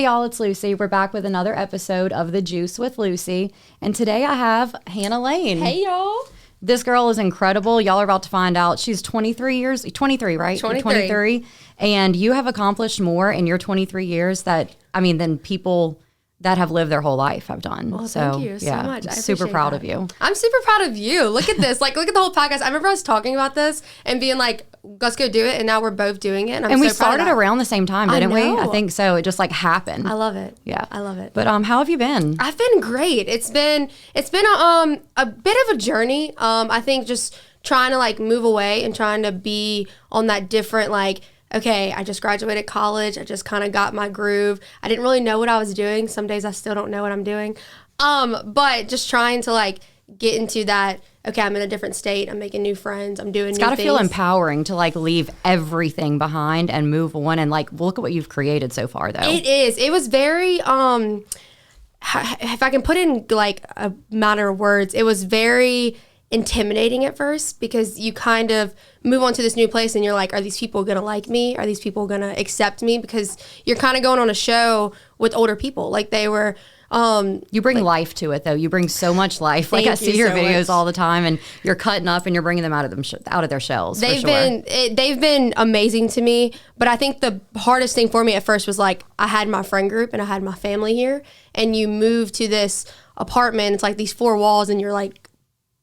Hey y'all, it's Lucy. We're back with another episode of The Juice with Lucy. And today I have Hannah Lane. Hey y'all. This girl is incredible. Y'all are about to find out. She's 23, right? 23. You're 23. And you have accomplished more in your 23 years than people that have lived their whole life have done. Well, thank you so much. I'm super proud of you. I'm super proud of you. Look at this. Look at the whole podcast. I remember I was talking about this and being like, let's go do it. And now we're both doing it. And we started around the same time, didn't we? I think so. It just happened. I love it. Yeah. I love it. But how have you been? I've been great. It's been a bit of a journey. I think just trying to move away and trying to be on that different okay, I just graduated college. I just kind of got my groove. I didn't really know what I was doing. Some days I still don't know what I'm doing. But just trying to get into that, okay, I'm in a different state. I'm making new friends. I'm doing new things. It's got to feel empowering to leave everything behind and move on and look at what you've created so far though. It is. It was very, if I can put in a matter of words, it was very intimidating at first because you kind of move on to this new place and you're like, are these people gonna like me? Are these people gonna accept me? Because you're kind of going on a show with older people. They were you bring life to it though. You bring so much life. I see your videos all the time and you're cutting up and you're bringing them out of their shells. They've been amazing to me, but I think the hardest thing for me at first was I had my friend group and I had my family here, and you move to this apartment, it's these four walls and you're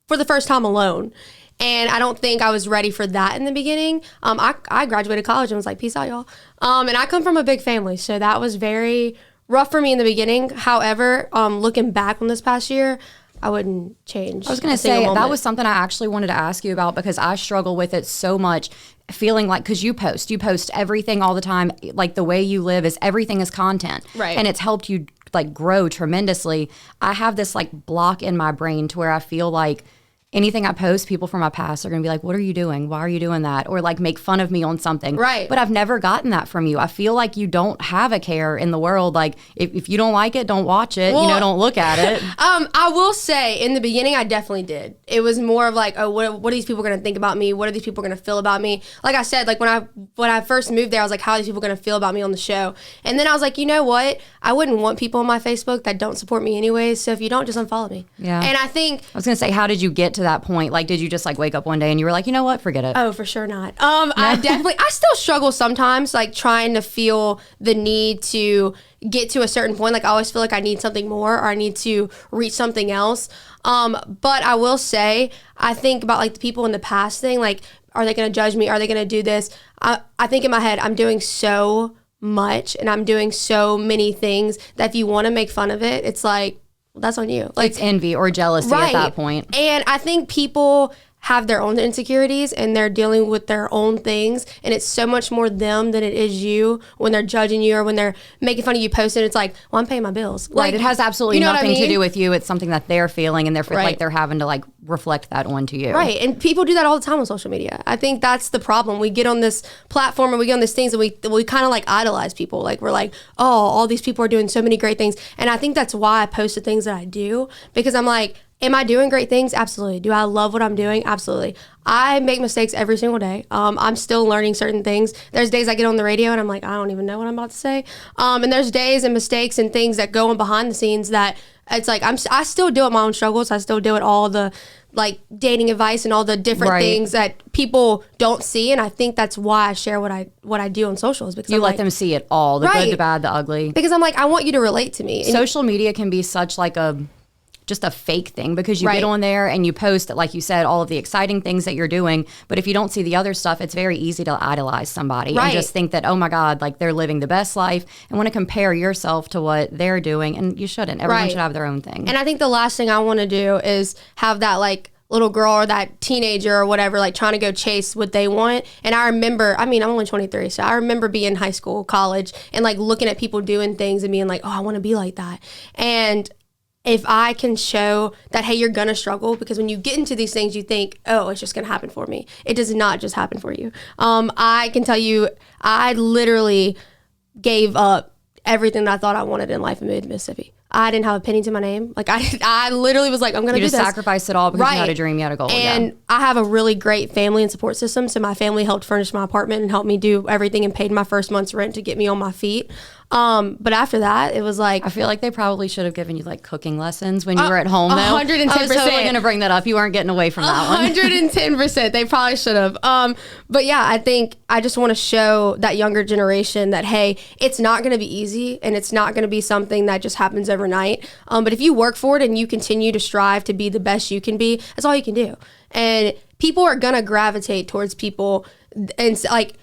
for the first time alone. And I don't think I was ready for that in the beginning. I graduated college and was peace out, y'all. And I come from a big family, so that was very rough for me in the beginning. However, looking back on this past year, I wouldn't change. I was going to say, that was something I actually wanted to ask you about because I struggle with it so much, feeling because you post everything all the time. The way you live everything is content. Right. And it's helped you grow tremendously. I have this block in my brain to where I feel anything I post, people from my past are going to be what are you doing? Why are you doing that? Or make fun of me on something. Right. But I've never gotten that from you. I feel you don't have a care in the world. If you don't like it, don't watch it. Well, don't look at it. I will say in the beginning, I definitely did. It was more of oh, what are these people going to think about me? What are these people going to feel about me? Like I said, when I first moved there, I was how are these people going to feel about me on the show? And then I was you know what? I wouldn't want people on my Facebook that don't support me anyways. So if you don't, just unfollow me. Yeah. And I think I was going to say, how did you get to that point? Did you just wake up one day and you were you know what, forget it? Oh, for sure not. I still struggle sometimes, trying to feel the need to get to a certain point. I always feel I need something more or I need to reach something else. But I will say, I think about the people in the past thing, are they going to judge me? Are they going to do this? I think in my head, I'm doing so much and I'm doing so many things that if you want to make fun of it, it's that's on you. It's envy or jealousy at that point. And I think people have their own insecurities and they're dealing with their own things, and it's so much more them than it is you when they're judging you or when they're making fun of you posting. It's well, I'm paying my bills. Right. It has absolutely nothing to do with you. It's something that they're feeling and they're they're having to reflect that onto you. Right. And people do that all the time on social media. I think that's the problem. We get on this platform and we get on these things and we kind of idolize people. We're oh, all these people are doing so many great things. And I think that's why I post the things that I do, because I'm am I doing great things? Absolutely. Do I love what I'm doing? Absolutely. I make mistakes every single day. I'm still learning certain things. There's days I get on the radio and I'm I don't even know what I'm about to say. And there's days and mistakes and things that go on behind the scenes that it's I still deal with my own struggles. I still deal with all the dating advice and all the different things that people don't see. And I think that's why I share what I do on socials, because you let them see it all, the good, the bad, the ugly. Because I'm I want you to relate to me. Social media can be such just a fake thing, because you get on there and you post, like you said, all of the exciting things that you're doing. But if you don't see the other stuff, it's very easy to idolize somebody and just think that, oh my God, they're living the best life, and want to compare yourself to what they're doing. And you shouldn't. Everyone should have their own thing. And I think the last thing I want to do is have that little girl or that teenager or whatever, trying to go chase what they want. And I remember, I'm only 23, so I remember being in high school, college, and looking at people doing things and being oh, I want to be like that. And if I can show that, hey, you're gonna struggle, because when you get into these things, you think, oh, it's just gonna happen for me. It does not just happen for you. I can tell you, I literally gave up everything that I thought I wanted in life in Mississippi. I didn't have a penny to my name. I literally was I'm going to do this. You just sacrificed it all because you had a dream, you had a goal. And I have a really great family and support system. So my family helped furnish my apartment and helped me do everything and paid my first month's rent to get me on my feet. But after that, it was like, I feel like they probably should have given you like cooking lessons when you were at home, though. 110%. I was totally going to bring that up. You weren't getting away from that one. 110%. They probably should have. But yeah, I think I just want to show that younger generation that, hey, it's not going to be easy and it's not going to be something that just happens overnight. But if you work for it and you continue to strive to be the best you can be, that's all you can do. And people are going to gravitate towards people, and like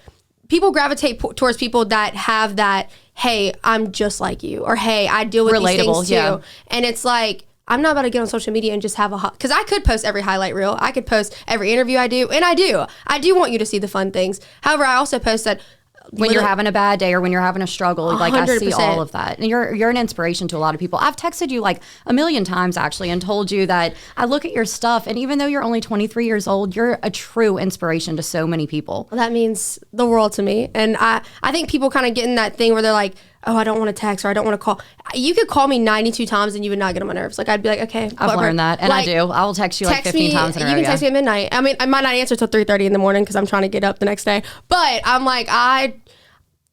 people gravitate towards people that have that, hey, I'm just like you, or hey, I deal with relatable, these things too. Yeah. And it's like, I'm not about to get on social media and just have because I could post every highlight reel. I could post every interview I do, and I do. I do want you to see the fun things. However, I also post that when you're having a bad day or when you're having a struggle, like 100%. I see all of that. And you're an inspiration to a lot of people. I've texted you like a million times actually and told you that I look at your stuff, and even though you're only 23 years old, you're a true inspiration to so many people. Well, that means the world to me. And I think people kind of get in that thing where they're like, oh, I don't want to text or I don't want to call. You could call me 92 times and you would not get on my nerves. Like, I'd be like, okay. I've learned that. And like, I do. I will text you like 15 times in a row. You can text me at midnight. I mean, I might not answer till 3:30 in the morning because I'm trying to get up the next day. But I'm like, I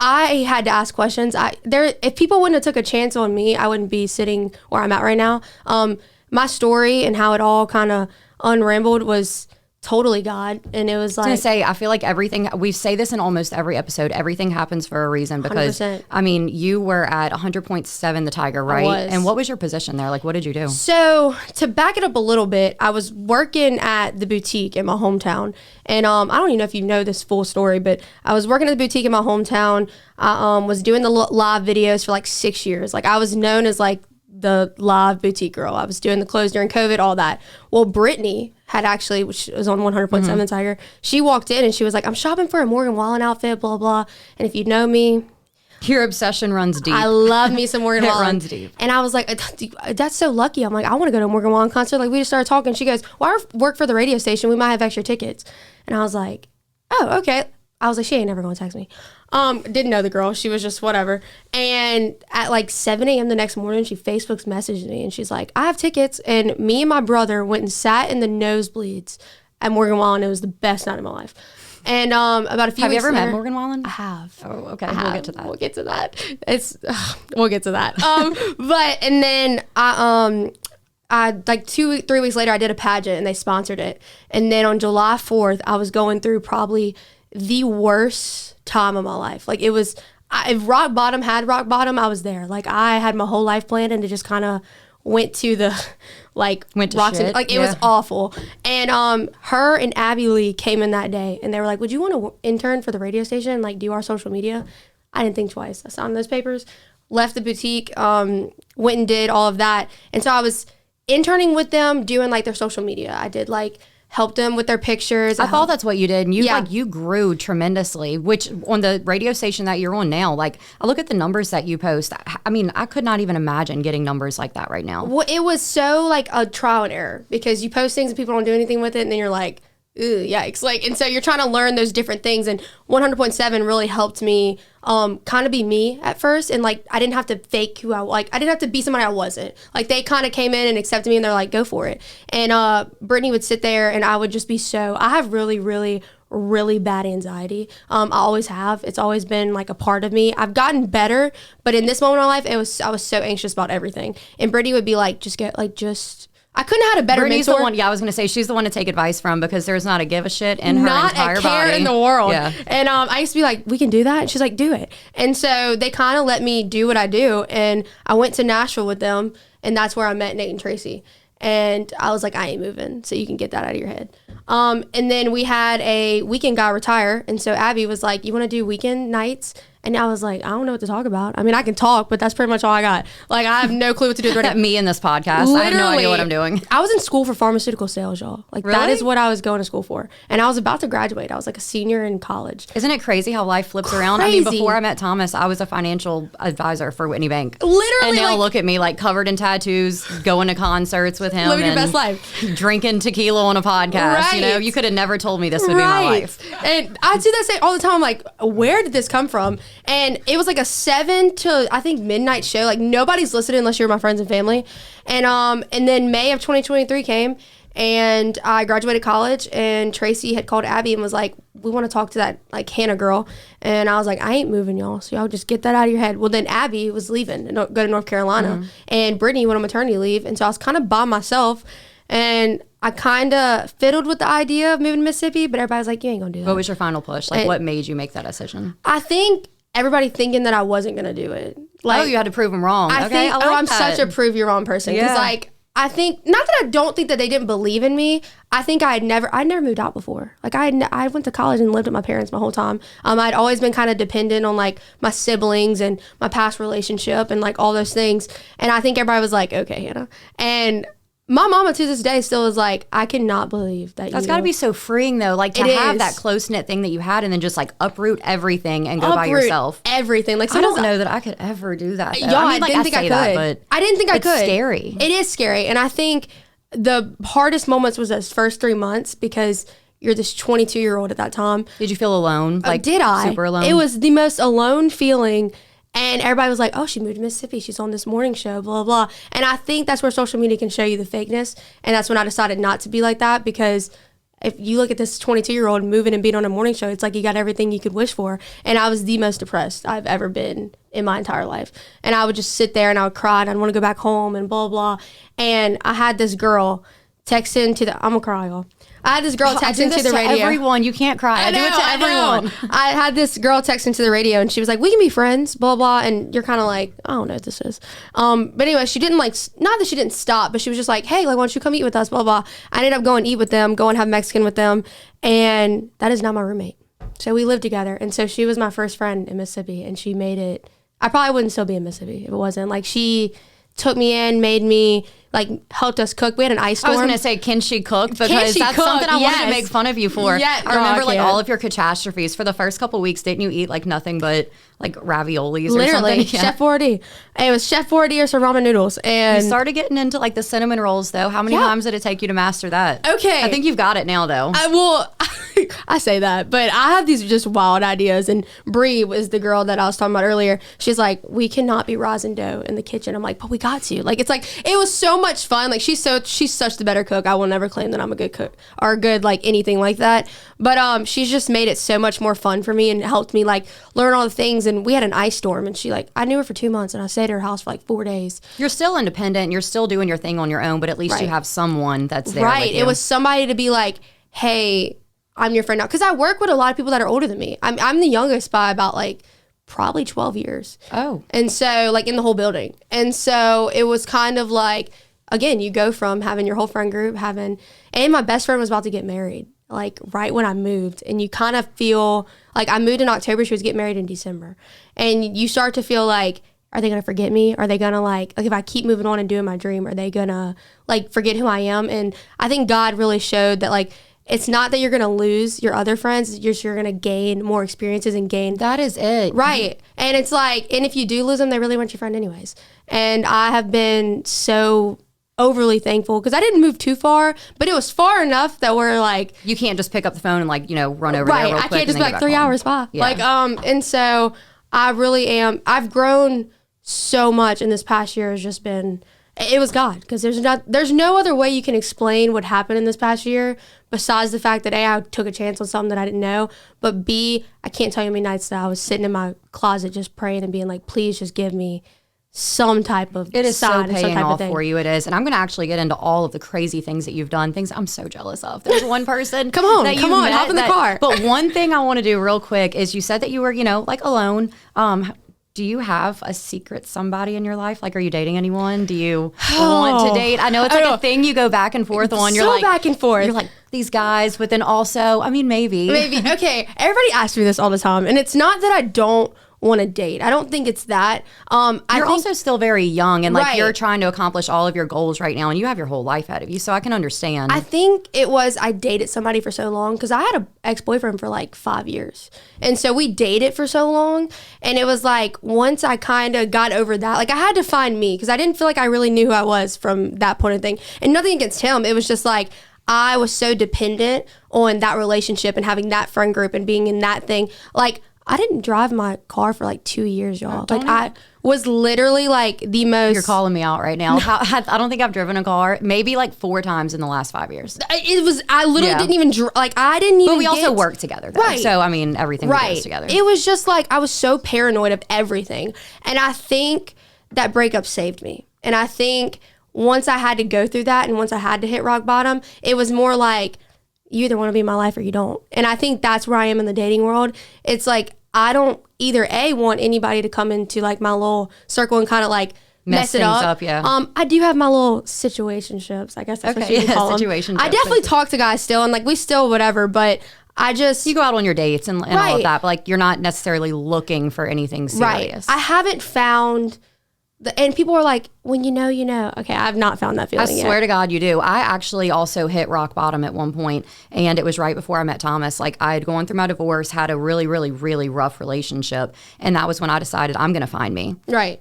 had to ask questions. If people wouldn't have took a chance on me, I wouldn't be sitting where I'm at right now. My story and how it all kind of unrambled was totally God. And it was like, I was gonna say, I feel like everything, we say this in almost every episode, everything happens for a reason, because 100%. I mean, you were at 100.7 the Tiger, right? I was. And what was your position there? Like, what did you do? So to back it up a little bit, I was working at the boutique in my hometown. And I don't even know if you know this full story, but I was working at the boutique in my hometown. I was doing the live videos for like 6 years. Like, I was known as like the live boutique girl. I was doing the clothes during COVID, all that. Well, Brittany had actually, which was on 100.7 The Tiger, she walked in and she was like, I'm shopping for a Morgan Wallen outfit, blah, blah. And if you know me, your obsession runs deep. I love me some Morgan Wallen. It runs deep. And I was like, that's so lucky. I'm like, I want to go to a Morgan Wallen concert. Like, we just started talking. She goes, well, I work for the radio station. We might have extra tickets. And I was like, oh, okay. I was like, she ain't never going to text me. Didn't know the girl. She was just whatever. And at like 7 a.m. the next morning, she Facebook's messaged me and she's like, I have tickets. And me and my brother went and sat in the nosebleeds at Morgan Wallen. It was the best night of my life. And about a few weeks later. Have you ever met Morgan Wallen? I have. Oh, okay. We'll get to that. We'll get to that. We'll get to that. And then I like 2-3 weeks later, I did a pageant and they sponsored it. And then on July 4th, I was going through probably the worst time of my life. Like, it was, if rock bottom had rock bottom, I was there. Like, I had my whole life planned and it just kind of went to the, like, went to rocks. shit. Like, it was awful. And her and Abby Lee came in that day and they were like, would you want to intern for the radio station and like do our social media? I didn't think twice. I signed those papers, left the boutique, went and did all of that. And so I was interning with them, doing like their social media. I did like help them with their pictures. I thought that's what you did. And you grew tremendously, which on the radio station that you're on now, like, I look at the numbers that you post. I mean, I could not even imagine getting numbers like that right now. Well, it was so like a trial and error because you post things and people don't do anything with it. And then you're like, ooh, yikes. Like, and so you're trying to learn those different things. And 100.7 really helped me kind of be me at first. And like, I didn't have to fake who I didn't have to be somebody I wasn't. Like, they kind of came in and accepted me and they're like, go for it. And Brittany would sit there and I would just be I have really, really, really bad anxiety. I always have. It's always been like a part of me. I've gotten better, but in this moment of my life, I was so anxious about everything. And Brittany would be like, I couldn't have had a better Brittany's mentor. The one, I was going to say, she's the one to take advice from because there's not a give a shit in her entire body. Not a care in the world. Yeah. And I used to be like, we can do that? And she's like, do it. And so they kind of let me do what I do. And I went to Nashville with them, and that's where I met Nate and Tracy. And I was like, I ain't moving, so you can get that out of your head. And then we had a weekend guy retire. And so Abby was like, you want to do weekend nights? And I was like, I don't know what to talk about. I mean, I can talk, but that's pretty much all I got. Like, I have no clue what to do with it. Me in this podcast. Literally, I have no idea what I'm doing. I was in school for pharmaceutical sales, y'all. Like, really? That is what I was going to school for. And I was about to graduate. I was like a senior in college. Isn't it crazy how life flips around? I mean, before I met Thomas, I was a financial advisor for Whitney Bank. Literally. And now look at me, like, covered in tattoos, going to concerts with him. Living your best life. Drinking tequila on a podcast. Right. You know, you could have never told me this would be my life. And I do that all the time. I'm like, where did this come from? And it was like a 7 to, I think, midnight show. Like, nobody's listening unless you're my friends and family. And then May of 2023 came, And I graduated college, and Tracy had called Abby and was like, we want to talk to that like Hannah girl. And I was like, I ain't moving, y'all. So y'all just get that out of your head. Well, then Abby was leaving to go to North Carolina, and Brittany went on maternity leave. And so I was kind of by myself, and I kind of fiddled with the idea of moving to Mississippi, but everybody was like, you ain't gonna do that. What was your final push? Like, what made you make that decision? I think everybody thinking that I wasn't gonna do it. Like, you had to prove them wrong. I'm such a prove you wrong person. Because like, I think, not that I don't think that they didn't believe in me. I think I'd never moved out before. Like I went to college and lived with my parents my whole time. I'd always been kind of dependent on like my siblings and my past relationship and like all those things. And I think everybody was like, okay, Hannah. And my mama to this day still is like, I cannot believe that. That's got to be so freeing though, like to have that close knit thing that you had, and then just like uproot everything and go by yourself. Everything. Like I don't know that I could ever do that. Though. Y'all, I mean, like, didn't think I could. But I didn't think I could. It's scary. It is scary, and I think the hardest moments was those first 3 months because you're this 22-year-old at that time. Did you feel alone? Like, did I? Super alone. It was the most alone feeling. And everybody was like, oh, she moved to Mississippi. She's on this morning show, blah, blah, blah. And I think that's where social media can show you the fakeness. And that's when I decided not to be like that, because if you look at this 22-year-old moving and being on a morning show, it's like you got everything you could wish for. And I was the most depressed I've ever been in my entire life. And I would just sit there and I would cry and I'd want to go back home and blah, blah. And I had this girl text into the, I'm going to cry, y'all. I had this girl text into the radio. Everyone, you can't cry. I do it to everyone. I had this girl text into the radio, and she was like, "We can be friends," blah blah. And you're kind of like, I don't know what this is. But anyway, she didn't like. Not that she didn't stop, but she was just like, "Hey, like, why don't you come eat with us?" Blah blah. I ended up going eat with them, go and have Mexican with them, and that is now my roommate. So we lived together, and so she was my first friend in Mississippi, and she made it. I probably wouldn't still be in Mississippi if it wasn't. Like, she took me in, made me, like, helped us cook. We had an ice storm. I was going to say, can she cook? Because that's something I wanted to make fun of you for. Yeah, I remember, like, all of your catastrophes. For the first couple weeks, didn't you eat, like, nothing but, like, raviolis or something? Literally, Chef Boyardee. It was Chef Boyardee or some ramen noodles. And you started getting into, like, the cinnamon rolls, though. How many times did it take you to master that? Okay. I think you've got it now, though. I say that, but I have these just wild ideas. And Bree was the girl that I was talking about earlier. She's like, we cannot be rosin dough in the kitchen. I'm like, but we got to. Like, it's like, it was so much fun. Like, she's such the better cook. I will never claim that I'm a good cook or good, like, anything like that. But she's just made it so much more fun for me and helped me, like, learn all the things. And we had an ice storm, and I knew her for 2 months, and I stayed at her house for like 4 days. You're still independent. You're still doing your thing on your own, but at least you have someone that's there. Right. With you. It was somebody to be like, hey, I'm your friend now. Because I work with a lot of people that are older than me. I'm the youngest by about, like, probably 12 years. Oh. And so, like, in the whole building. And so it was kind of like, again, you go from having your whole friend group, and my best friend was about to get married, like, right when I moved. And you kind of feel, like, I moved in October, she was getting married in December. And you start to feel like, are they going to forget me? Are they going to, like, if I keep moving on and doing my dream, are they going to, like, forget who I am? And I think God really showed that, like, it's not that you're going to lose your other friends. You're going to gain more experiences and gain. That is it. Right. And it's like, and if you do lose them, they really weren't your friend anyways. And I have been so overly thankful because I didn't move too far, but it was far enough that we're like. You can't just pick up the phone and, like, run over there right. real quick. I can't just be like 3 hours, bye. Yeah. Like, and so I really am. I've grown so much in this past year. Has just been. It was God, because there's no other way you can explain what happened in this past year besides the fact that A, I took a chance on something that I didn't know, but B, I can't tell you how many nights that I was sitting in my closet just praying and being like, please just give me some type of it is sign, so paying off thing. For you. It is. And I'm going to actually get into all of the crazy things that you've done, things I'm so jealous of. There's one person come on, hop in the car. But one thing I want to do real quick is, you said that you were, like, alone. Do you have a secret somebody in your life? Like, are you dating anyone? Do you want to date? I know it's like a thing you go back and forth on. You're so like back and forth. You're like, these guys, but then also, I mean, maybe. Okay. Everybody asks me this all the time, and it's not that I don't want to date. I don't think it's that. You're also still very young, and like right. You're trying to accomplish all of your goals right now, and you have your whole life ahead of you, so I can understand. I think it was I dated somebody for so long because I had an ex-boyfriend for like 5 years, and so we dated for so long, and it was like once I kind of got over that, like I had to find me because I didn't feel like I really knew who I was from that point of thing, and nothing against him. It was just like I was so dependent on that relationship and having that friend group and being in that thing. Like, I didn't drive my car for like 2 years, y'all. Like I was literally like the most. You're calling me out right now. I don't think I've driven a car maybe like 4 times in the last 5 years. It was, I literally didn't even, I didn't even. But we also work together though. Right. So I mean, everything goes together. It was just like, I was so paranoid of everything. And I think that breakup saved me. And I think once I had to go through that and once I had to hit rock bottom, it was more like, you either want to be in my life or you don't. And I think that's where I am in the dating world. It's like, I don't either want anybody to come into like my little circle and kind of like mess it up. I do have my little situationships. I guess that's what you call them. I definitely talk to guys still and like we still whatever, but I just... You go out on your dates and all of that, but like you're not necessarily looking for anything serious. I haven't found... And people are like, when you know, you know. Okay, I've not found that feeling yet. I swear to God, you do. I actually also hit rock bottom at one point, and it was right before I met Thomas. Like, I had gone through my divorce, had a really, really, really rough relationship, and that was when I decided I'm going to find me. Right.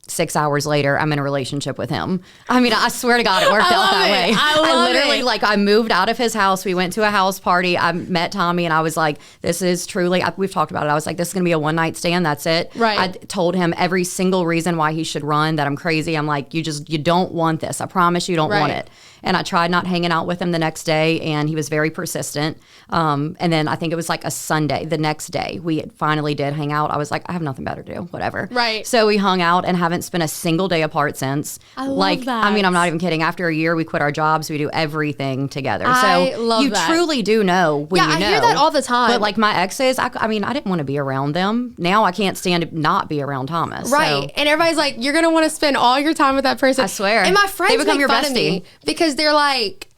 6 hours later, I'm in a relationship with him. I mean, I swear to God, it worked out that way. I literally, like, I moved out of his house. We went to a house party. I met Tommy, and I was like, this is truly, we've talked about it. I was like, this is going to be a one-night stand. That's it. Right. I told him every single reason why he should run, that I'm crazy. I'm like, you don't want this. I promise you don't want it. And I tried not hanging out with him the next day, and he was very persistent. And then I think it was like a Sunday, the next day, we finally did hang out. I was like, I have nothing better to do, whatever. Right. So we hung out and haven't spent a single day apart since. I love that. I mean, I'm not even kidding. After a year, we quit our jobs. We do everything together. I love you that. Truly do know when you know. I hear that all the time. But like my exes, I mean, I didn't want to be around them. Now I can't stand to not be around Thomas. Right. So. And everybody's like, you're going to want to spend all your time with that person. I swear. And my friends they become make your fun bestie. of me because they're like,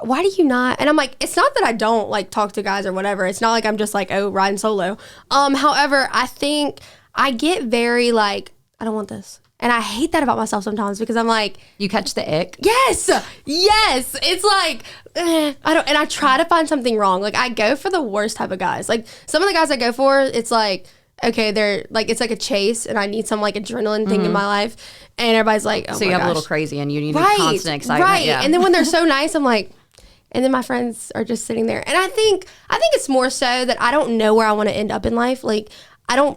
why do you not? And I'm like, it's not that I don't like talk to guys or whatever. It's not like I'm just like, oh, riding solo. However, I think I get very like, I don't want this. And I hate that about myself sometimes because I'm like, you catch the ick. Yes. It's like, and I try to find something wrong. Like I go for the worst type of guys. Like some of the guys I go for, it's like, okay, they're like, it's like a chase and I need some like adrenaline thing in my life. And everybody's like, oh, so you have a little crazy and you need constant excitement. Right. Yeah. And then when they're so nice, I'm like, and then my friends are just sitting there. And I think it's more so that I don't know where I want to end up in life. Like I'm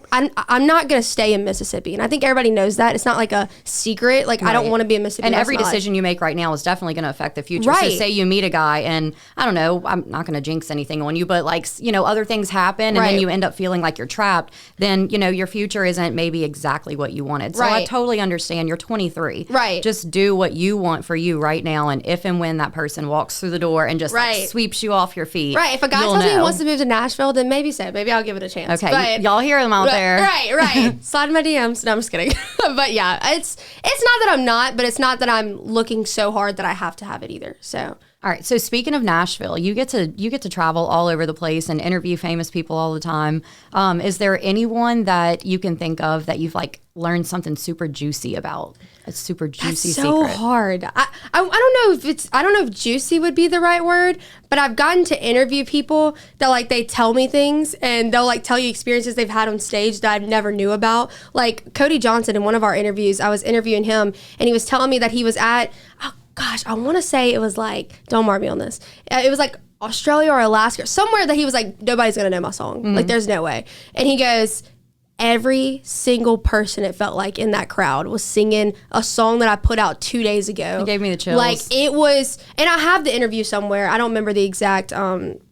not going to stay in Mississippi. And I think everybody knows that. It's not like a secret. Like I don't want to be in Mississippi. And every decision you make right now is definitely going to affect the future. Right. So say you meet a guy and I don't know, I'm not going to jinx anything on you, but like, you know, other things happen and then you end up feeling like you're trapped. Then, you know, your future isn't maybe exactly what you wanted. So I totally understand. You're 23. Right. Just do what you want for you right now. And if and when that person walks through the door and just like, sweeps you off your feet. Right. If a guy tells me he wants to move to Nashville, then maybe so. Maybe I'll give it a chance. Okay. But, y'all hear them out there. Right. Slide in my DMs. No, I'm just kidding. But yeah, it's not that I'm not, but it's not that I'm looking so hard that I have to have it either. So. All right. So speaking of Nashville, you get to travel all over the place and interview famous people all the time. Is there anyone that you can think of that you've like learned something super juicy about? A super juicy secret. That's so hard. I don't know if juicy would be the right word, but I've gotten to interview people that like they tell me things and they'll like tell you experiences they've had on stage that I never knew about. Like Cody Johnson in one of our interviews, I was interviewing him and he was telling me that he was at I want to say it was like, don't mark me on this. It was like Australia or Alaska, somewhere that he was like, nobody's going to know my song. Mm-hmm. Like there's no way. And he goes, every single person it felt like in that crowd was singing a song that I put out 2 days ago. It gave me the chills. Like it was, and I have the interview somewhere. I don't remember the exact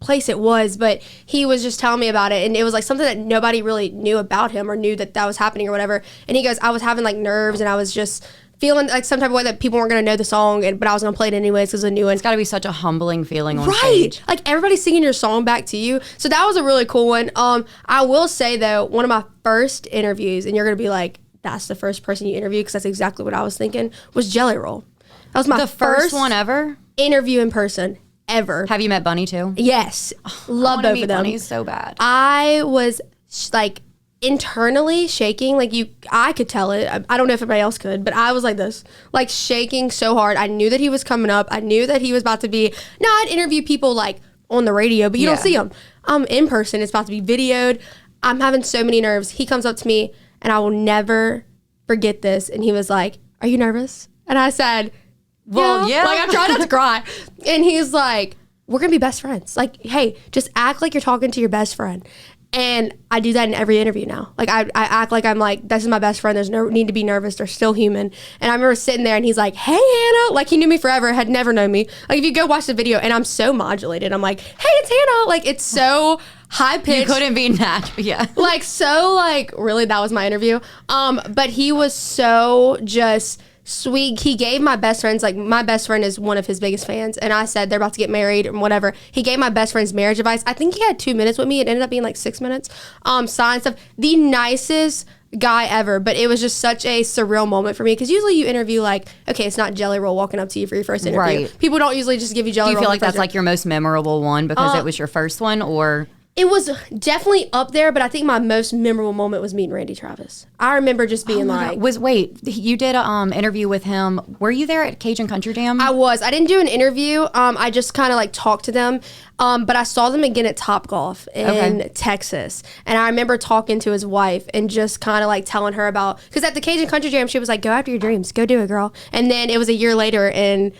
place it was, but he was just telling me about it. And it was like something that nobody really knew about him or knew that was happening or whatever. And he goes, I was having like nerves and I was just feeling like some type of way that people weren't going to know the song, but I was going to play it anyways because it was a new one. It's got to be such a humbling feeling on stage. Like everybody's singing your song back to you. So that was a really cool one. I will say though, one of my first interviews, and you're going to be like, that's the first person you interviewed because that's exactly what I was thinking, was Jelly Roll. That was my first one ever? Interview in person ever. Have you met Bunny too? Yes. Love both of them. Bunny so bad. I was like internally shaking, like I could tell it. I don't know if everybody else could, but I was like this, like shaking so hard. I knew that he was coming up. I knew that he was about to be. Now I'd interview people like on the radio, but you don't see them. In person. It's about to be videoed. I'm having so many nerves. He comes up to me, and I will never forget this. And he was like, "Are you nervous?" And I said, "Well, yeah." Like I tried not to cry. And he's like, "We're gonna be best friends. Like, hey, just act like you're talking to your best friend." And I do that in every interview now. Like I act like I'm like, this is my best friend. There's no need to be nervous. They're still human. And I remember sitting there and he's like, hey, Hannah. Like he knew me forever, had never known me. Like if you go watch the video and I'm so modulated, I'm like, hey, it's Hannah. Like it's so high pitched. You couldn't be natural. Yeah. Like so like, really, that was my interview. But he was so just sweet. He gave my best friends, like my best friend is one of his biggest fans, and I said they're about to get married and whatever. He gave my best friend's marriage advice. I think he had 2 minutes with me. It ended up being like 6 minutes. Sign stuff. The nicest guy ever, but it was just such a surreal moment for me because usually you interview like, okay, it's not Jelly Roll walking up to you for your first interview. Right. People don't usually just give you Jelly Roll. Do you feel like that's like your most memorable one because it was your first one, or? It was definitely up there, but I think my most memorable moment was meeting Randy Travis. I remember just being like... Wait, you did an interview with him. Were you there at Cajun Country Jam? I was. I didn't do an interview. I just kind of like talked to them. But I saw them again at Topgolf in Texas. And I remember talking to his wife and just kind of like telling her about... Because at the Cajun Country Jam, she was like, go after your dreams. Go do it, girl. And then it was a year later in...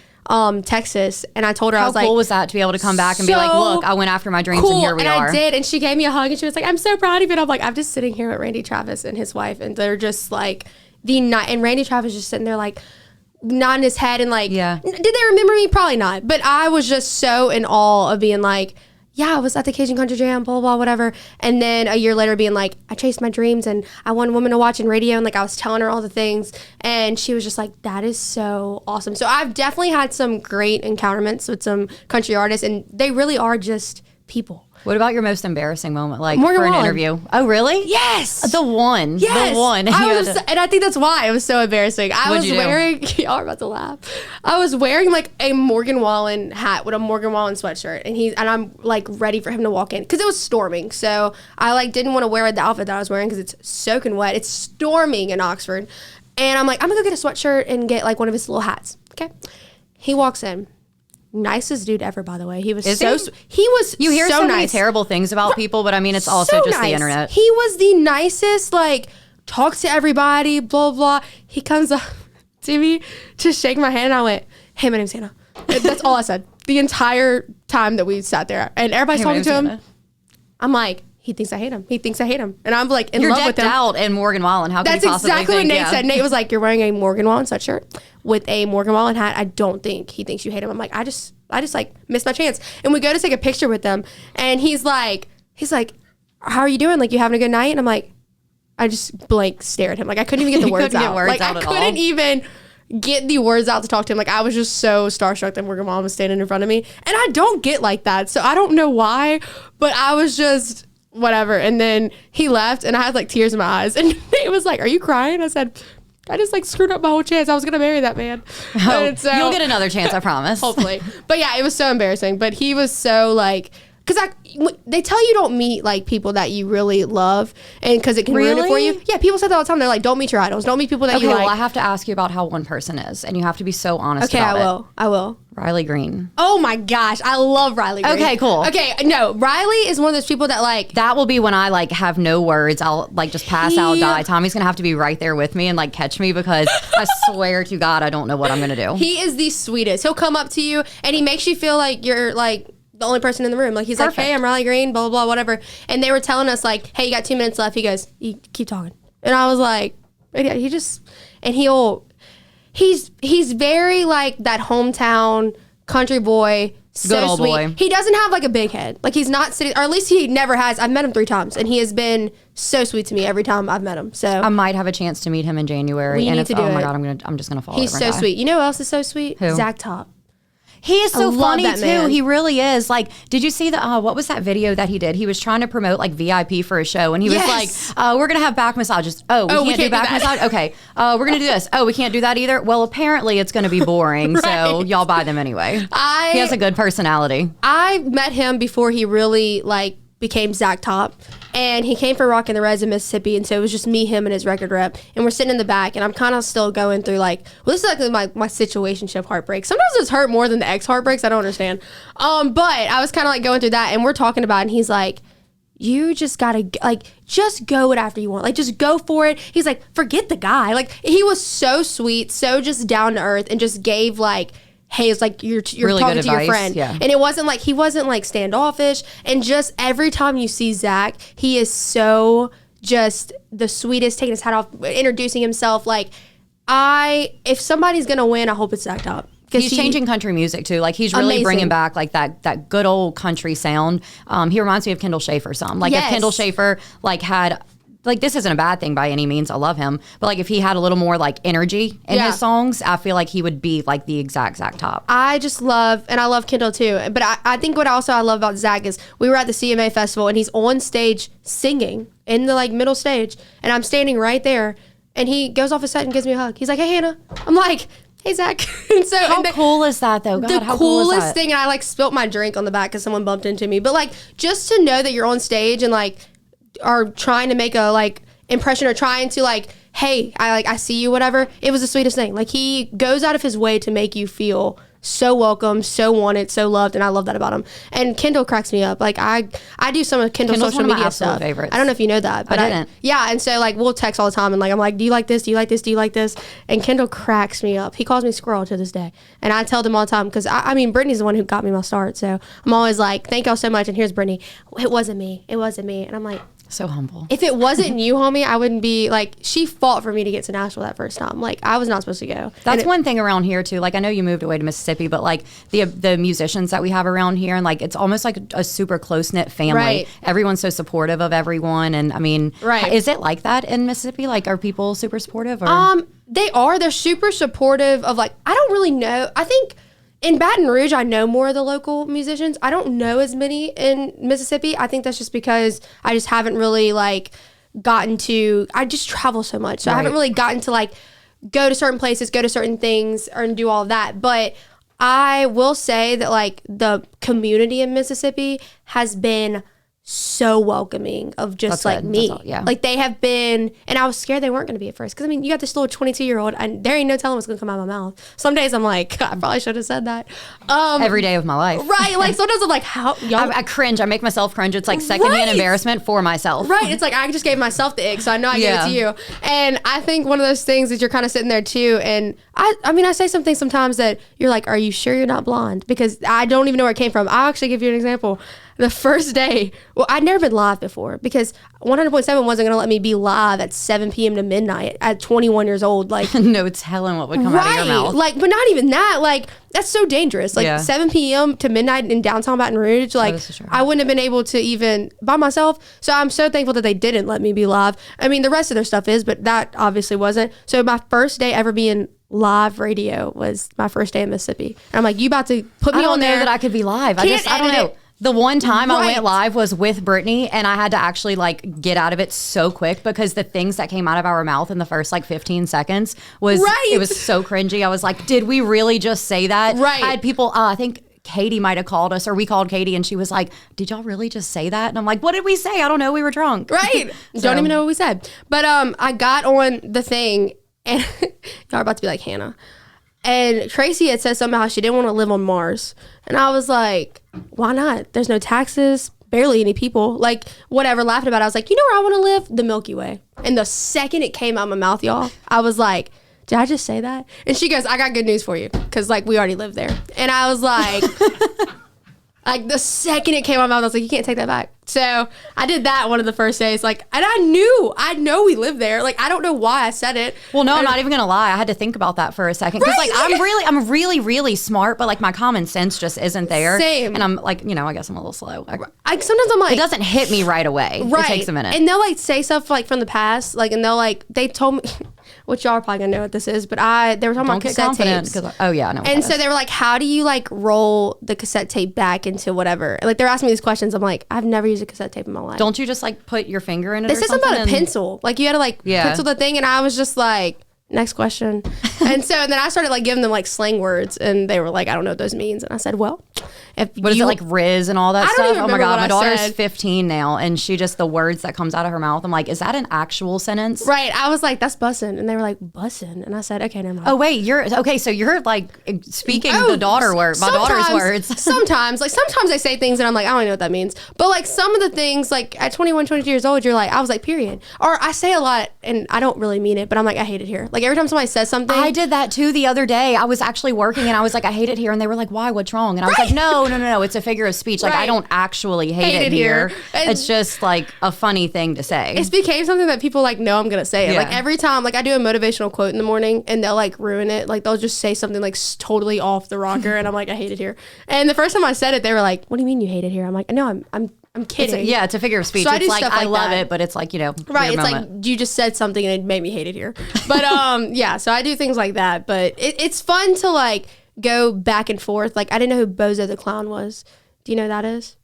Texas, and I told her, I was like, how cool was that to be able to come back and be like, look, I went after my dreams and here we are. And I did, and she gave me a hug and she was like, I'm so proud of you. And I'm like, I'm just sitting here with Randy Travis and his wife, and they're just like and Randy Travis just sitting there like nodding his head and like, did they remember me? Probably not, but I was just so in awe of being like, yeah, I was at the Cajun Country Jam, blah, blah, whatever. And then a year later being like, I chased my dreams and I won Women to Watch in radio. And like, I was telling her all the things. And she was just like, that is so awesome. So I've definitely had some great encounterments with some country artists. And they really are just people. What about your most embarrassing moment, like Morgan for an Wallen. interview? Oh, really? Yes. The one. Yes. The one. And I think that's why it was so embarrassing. I was wearing, y'all are about to laugh. I was wearing like a Morgan Wallen hat with a Morgan Wallen sweatshirt. And I'm like ready for him to walk in because it was storming. So I like didn't want to wear the outfit that I was wearing because it's soaking wet. It's storming in Oxford. And I'm like, I'm going to go get a sweatshirt and get like one of his little hats. Okay. He walks in. Nicest dude ever, by the way. He was he was you hear so nice. Many terrible things about people, but I mean, it's also just nice. The internet. He was the nicest, like, talks to everybody, blah, blah. He comes up to me to shake my hand, and I went, hey, my name's Hannah. That's all I said the entire time that we sat there. And everybody's talking to him. Hannah. I'm like, he thinks I hate him. He thinks I hate him. And I'm like in love with him. You're decked out in Morgan Wallen. How could you possibly That's exactly think? what Nate said. Nate was like, you're wearing a Morgan Wallen sweatshirt with a Morgan Wallen hat. I don't think he thinks you hate him. I'm like, I just like missed my chance. And we go to take a picture with them. And he's like, how are you doing? Like, you having a good night? And I'm like, I just blank stare at him. Like, I couldn't even get the words out. Like, I couldn't even get the words out to talk to him. Like, I was just so starstruck that Morgan Wallen was standing in front of me. And I don't get like that. So I don't know why, but I was just... whatever. And then he left and I had like tears in my eyes and he was like, are you crying? I said, I just like screwed up my whole chance. I was going to marry that man. Oh, so, you'll get another chance, I promise. Hopefully. But yeah, it was so embarrassing. But he was so like, because they tell you don't meet like people that you really love and because it can ruin it for you. Yeah, people say that all the time. They're like, don't meet your idols. Don't meet people that you like. Well, I have to ask you about how one person is and you have to be so honest about it. Okay, I will. Riley Green. Oh my gosh, I love Riley Green. Okay, cool. Okay, no, Riley is one of those people that like... That will be when I like have no words. I'll like just pass out, die. Tommy's gonna have to be right there with me and like catch me because I swear to God, I don't know what I'm gonna do. He is the sweetest. He'll come up to you and he makes you feel like you're like the only person in the room. Like he's Perfect. Like, hey, I'm Riley Green, blah, blah, blah, whatever. And they were telling us like, hey, you got 2 minutes left. He goes, you keep talking. And I was like, yeah, he's very like that hometown country boy, so good old sweet. Boy. He doesn't have like a big head. Like he's not sitting, or at least he never has. I've met him 3 times, and he has been so sweet to me every time I've met him. So I might have a chance to meet him in January. We need to do it. Oh my God, I'm just gonna follow. He's so sweet. You know who else is so sweet? Who? Zach Top. He is so funny too. Man. He really is. Like, did you see the what was that video that he did? He was trying to promote like VIP for a show, and he was like, "We're gonna have back massages. Oh, we can't do back massage. Okay, we're gonna do this. Oh, we can't do that either. Well, apparently it's gonna be boring, right. So y'all buy them anyway." He has a good personality. I met him before he really like became Zach Top. And he came for Rockin' the Reds in Mississippi, and so it was just me, him, and his record rep. And we're sitting in the back, and I'm kind of still going through, like, well, this is like my situationship heartbreak. Sometimes it's hurt more than the ex heartbreaks. I don't understand. But I was kind of, like, going through that, and we're talking about it, and he's like, you just gotta, like, just go it after you want. Like, just go for it. He's like, forget the guy. Like, he was so sweet, so just down to earth, and just gave, like, hey, it's like you're really talking to advice. your friend. Yeah. And it wasn't like, he wasn't like standoffish. And just every time you see Zach, he is so just the sweetest, taking his hat off, introducing himself. Like, if somebody's going to win, I hope it's Zach Top. He's changing country music too. Like, he's really bringing back like that good old country sound. He reminds me of Kendall Schaefer some. Like, if Kendall Schaefer like had, like, this isn't a bad thing by any means. I love him. But like, if he had a little more like energy in his songs, I feel like he would be like the exact Zach Top. I just love, and I love Kendall too. But I think what also I love about Zach is we were at the CMA festival and he's on stage singing in the like middle stage. And I'm standing right there and he goes off his set and gives me a hug. He's like, hey, Hannah. I'm like, hey, Zach. And so, how cool is that though? God, the coolest thing, and I like spilt my drink on the back because someone bumped into me. But like, just to know that you're on stage and like, are trying to make a like impression or trying to like, hey, I see you, whatever. It was the sweetest thing. Like, he goes out of his way to make you feel so welcome, so wanted, so loved, and I love that about him. And Kendall cracks me up. Like, I do some of Kendall's social media stuff. Favorites. I don't know if you know that, but I didn't. Yeah, and so like we'll text all the time, and like I'm like, do you like this? Do you like this? Do you like this? And Kendall cracks me up. He calls me Squirrel to this day, and I tell them all the time because I mean Brittany's the one who got me my start, so I'm always like, thank y'all so much. And here's Brittany. It wasn't me. It wasn't me. And I'm like, so humble. If it wasn't you, homie, I wouldn't be like, she fought for me to get to Nashville that first time. Like, I was not supposed to go. That's one thing around here too. Like, I know you moved away to Mississippi, but like the musicians that we have around here, and like, it's almost like a super close-knit family. Right. Everyone's so supportive of everyone. And I mean, is it like that in Mississippi? Like, are people super supportive? Or? They are. They're super supportive of like, I don't really know. I think in Baton Rouge, I know more of the local musicians. I don't know as many in Mississippi. I think that's just because I just haven't really like gotten to, I just travel so much. So I haven't really gotten to like go to certain places, go to certain things, and do all of that. But I will say that like the community in Mississippi has been so welcoming of just like me. Like, they have been, and I was scared they weren't going to be at first. Because I mean, you got this little 22-year-old and there ain't no telling what's going to come out of my mouth. Some days I'm like, I probably should have said that. Every day of my life. Right. Like, sometimes I'm like, how y'all. I cringe. I make myself cringe. It's like secondhand embarrassment for myself. Right. It's like, I just gave myself the ick, so I know I gave it to you. And I think one of those things is you're kind of sitting there too. And I mean, I say something sometimes that you're like, are you sure you're not blonde? Because I don't even know where it came from. I'll actually give you an example. The first day, well, I'd never been live before because 100.7 wasn't going to let me be live at 7 p.m. to midnight at 21 years old. Like, no telling what would come out of your mouth. Like, but not even that. Like, that's so dangerous. Like, 7 p.m. to midnight in downtown Baton Rouge. Like, I wouldn't have been able to even by myself. So I'm so thankful that they didn't let me be live. I mean, the rest of their stuff is, but that obviously wasn't. So my first day ever being live radio was my first day in Mississippi. And I'm like, you about to put me on there? I don't know that I could be live. I don't know. The one time I went live was with Brittany, and I had to actually like get out of it so quick because the things that came out of our mouth in the first like 15 seconds was it was so cringy. I was like, did we really just say that? Right. I had people, I think Katie might have called us, or we called Katie, and she was like, did y'all really just say that? And I'm like, what did we say? I don't know. We were drunk. Right. Don't even know what we said. But I got on the thing, and y'all are about to be like, Hannah. And Tracy had said somehow she didn't want to live on Mars. And I was like, why not? There's no taxes, barely any people. Like, whatever, laughing about it. I was like, you know where I want to live? The Milky Way. And the second it came out of my mouth, y'all, I was like, did I just say that? And she goes, I got good news for you. Because, like, we already live there. And I was like, like, the second it came out of my mouth, I was like, you can't take that back. So I did that one of the first days. Like, and I know we live there. Like, I don't know why I said it. Well, no, I'm not even going to lie. I had to think about that for a second. Because, like, I'm really smart, but, like, my common sense just isn't there. Same. And I'm, like, you know, I guess I'm a little slow. Sometimes I'm like. It doesn't hit me right away. Right. It takes a minute. And they'll, like, say stuff, like, from the past. Like, and they'll, like, they told me, which y'all are probably going to know what this is, but they were talking about cassette tapes. Oh, yeah, I know. And so they were like, how do you, like, roll the cassette tape back into whatever? And, like, they're asking me these questions. I'm like, I've never used a cassette tape in my life. Don't you just like put your finger in it? They said something about a pencil. Like, you had to like pencil the thing, and I was just like, next question. And so and then I started like giving them like slang words, and they were like, I don't know what those means. And I said, well, if what is it, like Riz and all that stuff? Even oh my God, my daughter's said. 15 now, and she just, the words that comes out of her mouth, I'm like, is that an actual sentence? Right. I was like, that's bussin'. And they were like, bussin'. And I said, okay, never mind. Oh wait, so you're like speaking the daughter word, my daughter's words. sometimes they say things and I'm like, I don't even know what that means. But like some of the things, like at 21, 22 years old, you're like, I was like, period. Or I say a lot and I don't really mean it, but I'm like, I hate it here. Like Like every time somebody says something. I did that too the other day. I was actually working and I was like, I hate it here. And they were like, why? What's wrong? And I was like, no. It's a figure of speech. Like I don't actually hate it here. It's just like a funny thing to say. It's became something that people like know I'm going to say it. Like every time, like I do a motivational quote in the morning and they'll like ruin it. Like they'll just say something like totally off the rocker. And I'm like, I hate it here. And the first time I said it, they were like, what do you mean you hate it here? I'm like, no, I'm kidding. It's a figure of speech. So it's like I love it, but it's like, right. It's like you just said something and it made me hate it here. But so I do things like that. But it's fun to like go back and forth. Like I didn't know who Bozo the Clown was. Do you know who that is?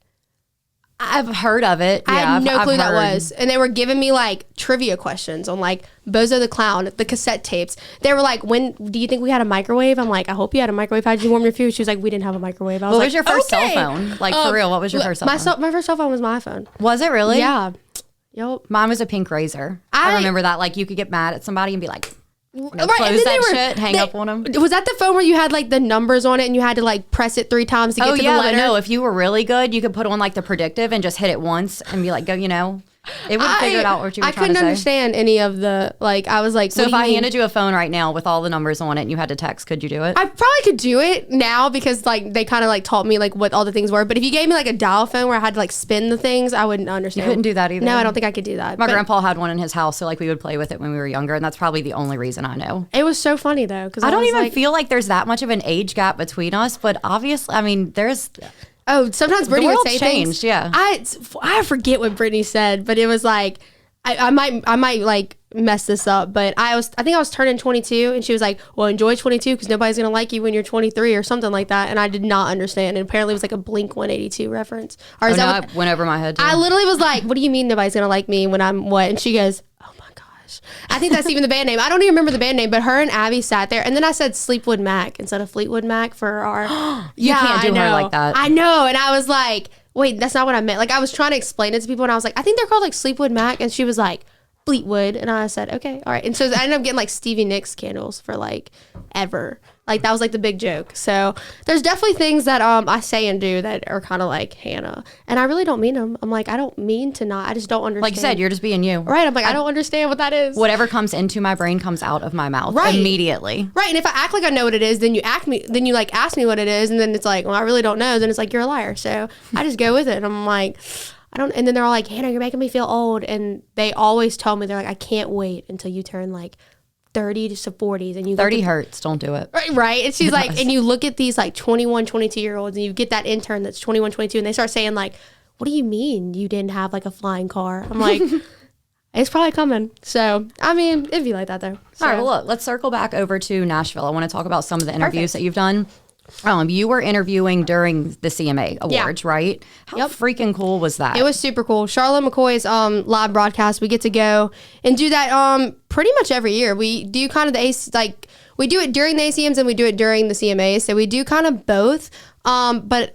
I've heard of it. I had no clue that was. And they were giving me like trivia questions on like Bozo the Clown, the cassette tapes. They were like, when do you think we had a microwave? I'm like, I hope you had a microwave. How did you warm your food? She was like, we didn't have a microwave. I was what like, was your first cell phone? Like for real, what was your first cell phone? My first cell phone was my iPhone. Was it really? Yeah. Yep. Mine was a pink Razor. I remember that. Like you could get mad at somebody and be like, close that shit, hang up on them. Was that the phone where you had like the numbers on it and you had to like press it 3 times to get to the letter? But no, if you were really good, you could put on like the predictive and just hit it once and be like, go, it would figure it out what you were trying to say. I couldn't understand any of the, like, I was like, so if I handed you a phone right now with all the numbers on it and you had to text, could you do it? I probably could do it now because like they kind of like taught me like what all the things were. But if you gave me like a dial phone where I had to like spin the things, I wouldn't understand. You couldn't do that either? No, I don't think I could do that. My grandpa had one in his house, so like we would play with it when we were younger, and that's probably the only reason I know. It was so funny though. Because I don't even feel like there's that much of an age gap between us, but obviously, I mean, there's... Oh, sometimes Brittany would say changed, things. Yeah. I forget what Brittany said, but it was like I might like mess this up, but I think I was turning 22, and she was like, "Well, enjoy 22 because nobody's gonna like you when you're 23 or something like that." And I did not understand. And apparently, it was like a Blink 182 reference. Or is that what, went over my head too. I literally was like, "What do you mean nobody's gonna like me when I'm what?" And she goes, "Oh my gosh." I think that's even the band name. I don't even remember the band name, but her and Abby sat there, and then I said Sleepwood Mac instead of Fleetwood Mac for our. You can't do her like that. I know, and I was like, "Wait, that's not what I meant." Like I was trying to explain it to people, and I was like, "I think they're called like Sleepwood Mac," and she was like, Fleetwood, and I said, okay, all right. And so I ended up getting like Stevie Nicks candles for like ever. Like that was like the big joke. So there's definitely things that I say and do that are kind of like Hannah, and I really don't mean them. I'm like, I don't mean to not. I just don't understand. Like you said, you're just being you. Right. I'm like, I don't understand what that is. Whatever comes into my brain comes out of my mouth immediately. Right. And if I act like I know what it is, then you ask me what it is, and then it's like, well, I really don't know. Then it's like you're a liar. So I just go with it. And I'm like, and then they're all like, Hannah, you're making me feel old. And they always tell me, they're like, I can't wait until you turn like 30 to 40s. And you 30 hurts, don't do it. Right. And she's like, and you look at these like 21, 22-year-olds, and you get that intern that's 21, 22, and they start saying like, what do you mean you didn't have like a flying car? I'm like, it's probably coming. So, I mean, it'd be like that though. So. All right, well, look, let's circle back over to Nashville. I want to talk about some of the interviews that you've done. You were interviewing during the CMA Awards, right? How freaking cool was that? It was super cool. Charlotte McCoy's live broadcast, we get to go and do that pretty much every year. We do kind of we do it during the ACMs and we do it during the CMAs. So we do kind of both. But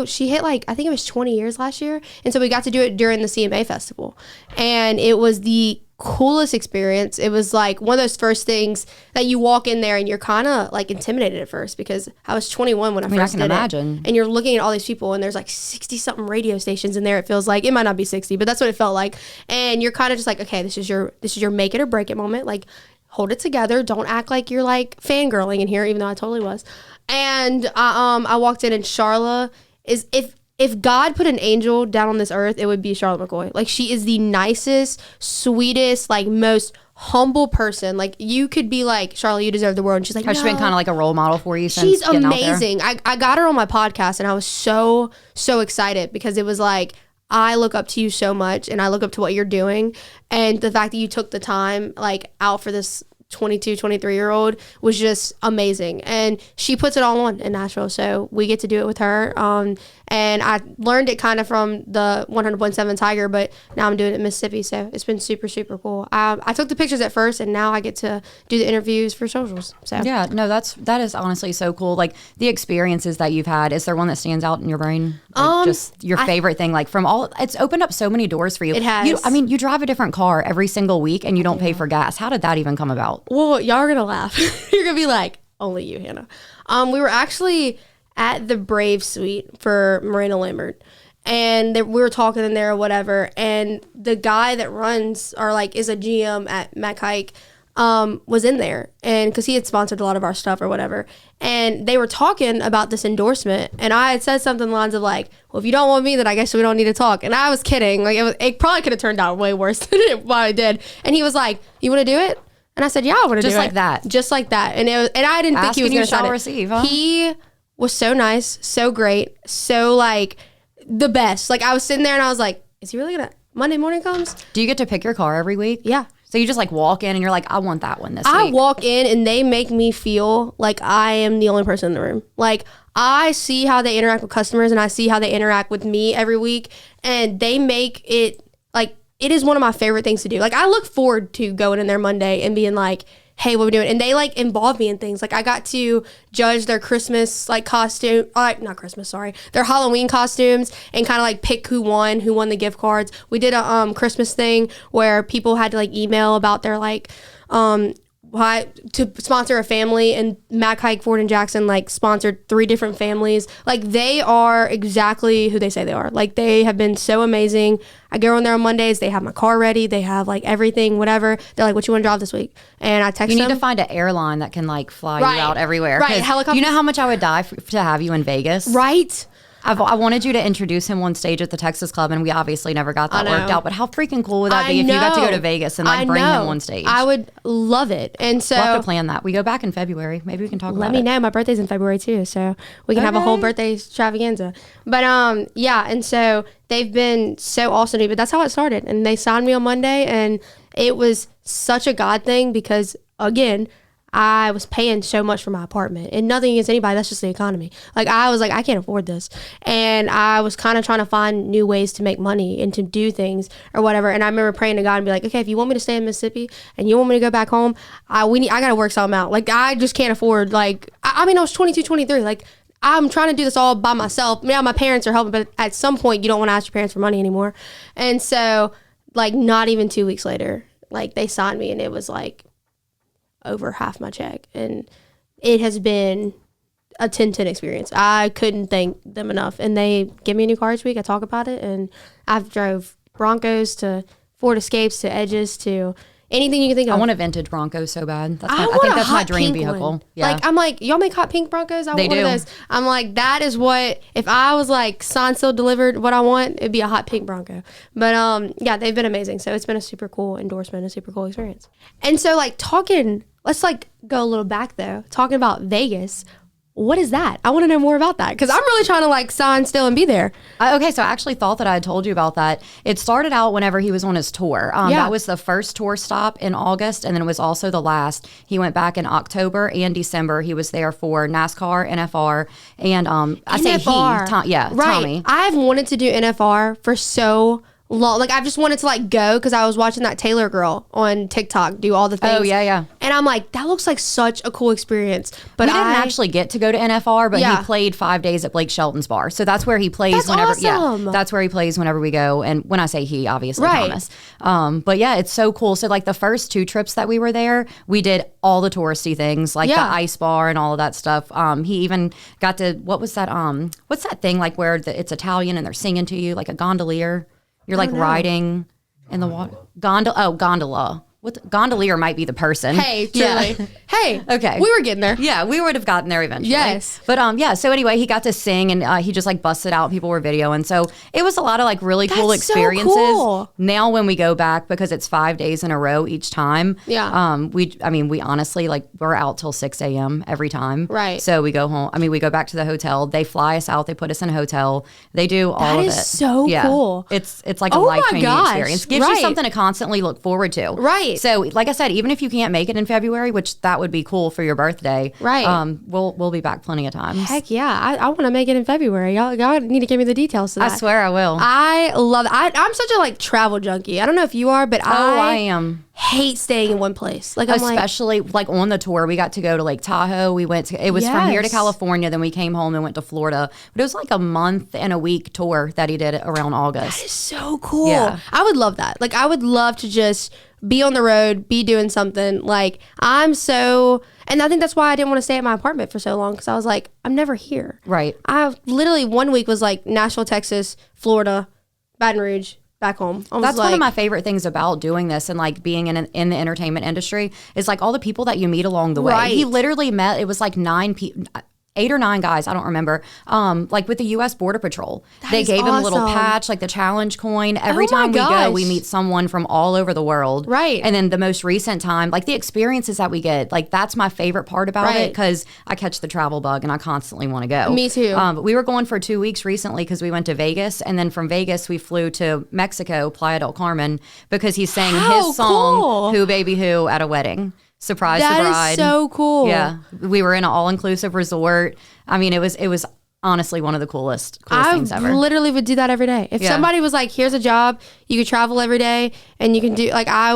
she hit like, I think it was 20 years last year. And so we got to do it during the CMA festival. And it was the coolest experience. It was like one of those first things that you walk in there and you're kind of like intimidated at first because I was 21 when I first did it. And you're looking at all these people and there's like 60 something radio stations in there. It feels like it might not be 60, but that's what it felt like. And you're kind of just like, okay, this is your make it or break it moment. Like hold it together. Don't act like you're like fangirling in here, even though I totally was. And I walked in and Charla is, if God put an angel down on this earth, it would be Charlotte McCoy. Like, she is the nicest, sweetest, like, most humble person. Like, you could be like, Charlotte, you deserve the world. And she's like, has she been kind of like a role model for you since she's getting amazing. I got her on my podcast, and I was so excited because it was like, I look up to you so much, and I look up to what you're doing. And the fact that you took the time, like, out for this 22, 23-year-old was just amazing. And she puts it all on in Nashville, so we get to do it with her. And I learned it kind of from the 100.7 Tiger, but now I'm doing it in Mississippi, so it's been super, super cool. I took the pictures at first, and now I get to do the interviews for socials. So yeah, no, that is honestly so cool. Like, the experiences that you've had, is there one that stands out in your brain? Like, just your favorite thing, like from all, it's opened up so many doors for you. It has. You drive a different car every single week, and you don't pay for gas. How did that even come about? Well, y'all are gonna laugh. You're gonna be like, only you, Hannah. We were actually at the Brave Suite for Miranda Lambert, and we were talking in there or whatever, and the guy that runs or like is a GM at Mac Hike was in there, and because he had sponsored a lot of our stuff or whatever, and they were talking about this endorsement, and I had said something along the lines of like, well, if you don't want me, then I guess we don't need to talk. And I was kidding. Like it probably could have turned out way worse than it did. And he was like, you want to do it? And I said, yeah, I want to do it. Just like that. And I didn't think he was going to sign it. Receive, huh? He was so nice, so great, so like the best. Like I was sitting there and I was like, is he really going to, Monday morning comes? Do you get to pick your car every week? Yeah. So you just like walk in and you're like, I want that one this week. I walk in and they make me feel like I am the only person in the room. Like I see how they interact with customers and I see how they interact with me every week, and they make it like, it is one of my favorite things to do. Like I look forward to going in there Monday and being like, hey, what are we doing? And they like involve me in things. Like I got to judge their Christmas like costume, not Christmas, sorry, their Halloween costumes, and kind of like pick who won the gift cards. We did a Christmas thing where people had to like email about their like to sponsor a family, and Mac Hike, Ford and Jackson like sponsored 3 different families. Like they are exactly who they say they are. Like they have been so amazing. I go in there on Mondays, they have my car ready, they have like everything, whatever. They're like, what you want to drive this week? And I text them. You need to find an airline that can like fly you out everywhere. Right, helicopters. You know how much I would die to have you in Vegas? Right. I wanted you to introduce him on stage at the Texas Club, and we obviously never got that worked out. But how freaking cool would that be if you got to go to Vegas and like bring him on stage? I would love it. And so we'll have to plan that. We go back in February. Maybe we can talk about it. Let me know. My birthday's in February too, so we can have a whole birthday extravaganza. But yeah, and so they've been so awesome to me. But that's how it started. And they signed me on Monday, and it was such a God thing because again, I was paying so much for my apartment, and nothing against anybody. That's just the economy. Like I was like, I can't afford this. And I was kind of trying to find new ways to make money and to do things or whatever. And I remember praying to God and be like, okay, if you want me to stay in Mississippi and you want me to go back home, I got to work something out. Like I just can't afford, like, I mean, I was 22, 23. Like I'm trying to do this all by myself. Yeah, my parents are helping, but at some point you don't want to ask your parents for money anymore. And so like not even 2 weeks later, like they signed me, and it was like over half my check, and it has been a 10/10 experience. I couldn't thank them enough, and they give me a new car each week. I talk about it, and I've drove Broncos to Ford Escapes to Edges to anything you can think of. I want a vintage Bronco so bad. I think that's my dream vehicle. One. Yeah. Like I'm like, y'all make hot pink Broncos? I want one of those. I'm like, that is what, if I was like signed, sealed, delivered, what I want, it'd be a hot pink Bronco. But yeah, they've been amazing. So it's been a super cool endorsement, a super cool experience. And so like let's like go a little back though, talking about Vegas. What is that? I want to know more about that, because I'm really trying to like sign still and be there. Okay, so I actually thought that I had told you about that. It started out whenever he was on his tour. That was the first tour stop in August, and then it was also the last. He went back in October and December. He was there for NASCAR, NFR, and I say he, right. Tommy. I've wanted to do NFR for so long. Like I've just wanted to like go, because I was watching that Taylor girl on TikTok do all the things. Oh yeah. And I'm like, that looks like such a cool experience. But we didn't actually get to go to NFR, but he played 5 days at Blake Shelton's bar. So that's where he plays. That's whenever. Awesome. Yeah, that's where he plays whenever we go. And when I say he, obviously Thomas. But yeah, it's so cool. So like the first 2 trips that we were there, we did all the touristy things, like the ice bar and all of that stuff. He even got to, what was that? What's that thing like where it's Italian and they're singing to you, like a gondolier? You're like riding in the water. Gondola. Gondolier might be the person. Hey, truly. Yeah. Hey, okay. We were getting there. Yeah, we would have gotten there eventually. Yes. But yeah, so anyway, he got to sing, and he just like busted out. People were videoing. So it was a lot of like really cool experiences. So cool. Now when we go back, because it's 5 days in a row each time. Yeah. We honestly, like, we're out till 6 a.m. every time. Right. So we go home. We go back to the hotel. They fly us out. They put us in a hotel. They do all of it. That is so cool. It's like a life-changing experience. Gives you something to constantly look forward to. Right. So like I said, even if you can't make it in February, which that would be cool for your birthday, right? We'll be back plenty of times. Heck yeah, I want to make it in February. Y'all need to give me the details to that. I swear I will. I love it. I'm such a like travel junkie. I don't know if you are, but I am. Hate staying in one place. Like especially like on the tour, we got to go to Lake Tahoe. We went to, it was from here to California, then we came home and went to Florida. But it was like a month and a week tour that he did around August. That is so cool. Yeah. I would love that. Like I would love to just be on the road, be doing something. Like and I think that's why I didn't want to stay at my apartment for so long, because I was like, I'm never here. Right. I literally 1 week was like Nashville, Texas, Florida, Baton Rouge, back home. That's one of my favorite things about doing this and like being in the entertainment industry is like all the people that you meet along the way. Right. He literally met, it was like 8 or 9 guys, I don't remember, like with the U.S. Border Patrol. They gave him a little patch, like the challenge coin. Every time we go, we meet someone from all over the world. Right. And then the most recent time, like the experiences that we get, like that's my favorite part about it because I catch the travel bug and I constantly want to go. Me too. But we were going for 2 weeks recently because we went to Vegas. And then from Vegas, we flew to Mexico, Playa del Carmen, because he sang his song, Who Baby Who, at a wedding. Surprise the bride. That is so cool. Yeah. We were in an all-inclusive resort. I mean, it was honestly one of the coolest things ever. I literally would do that every day. If somebody was like, here's a job, you could travel every day and you can do, like, I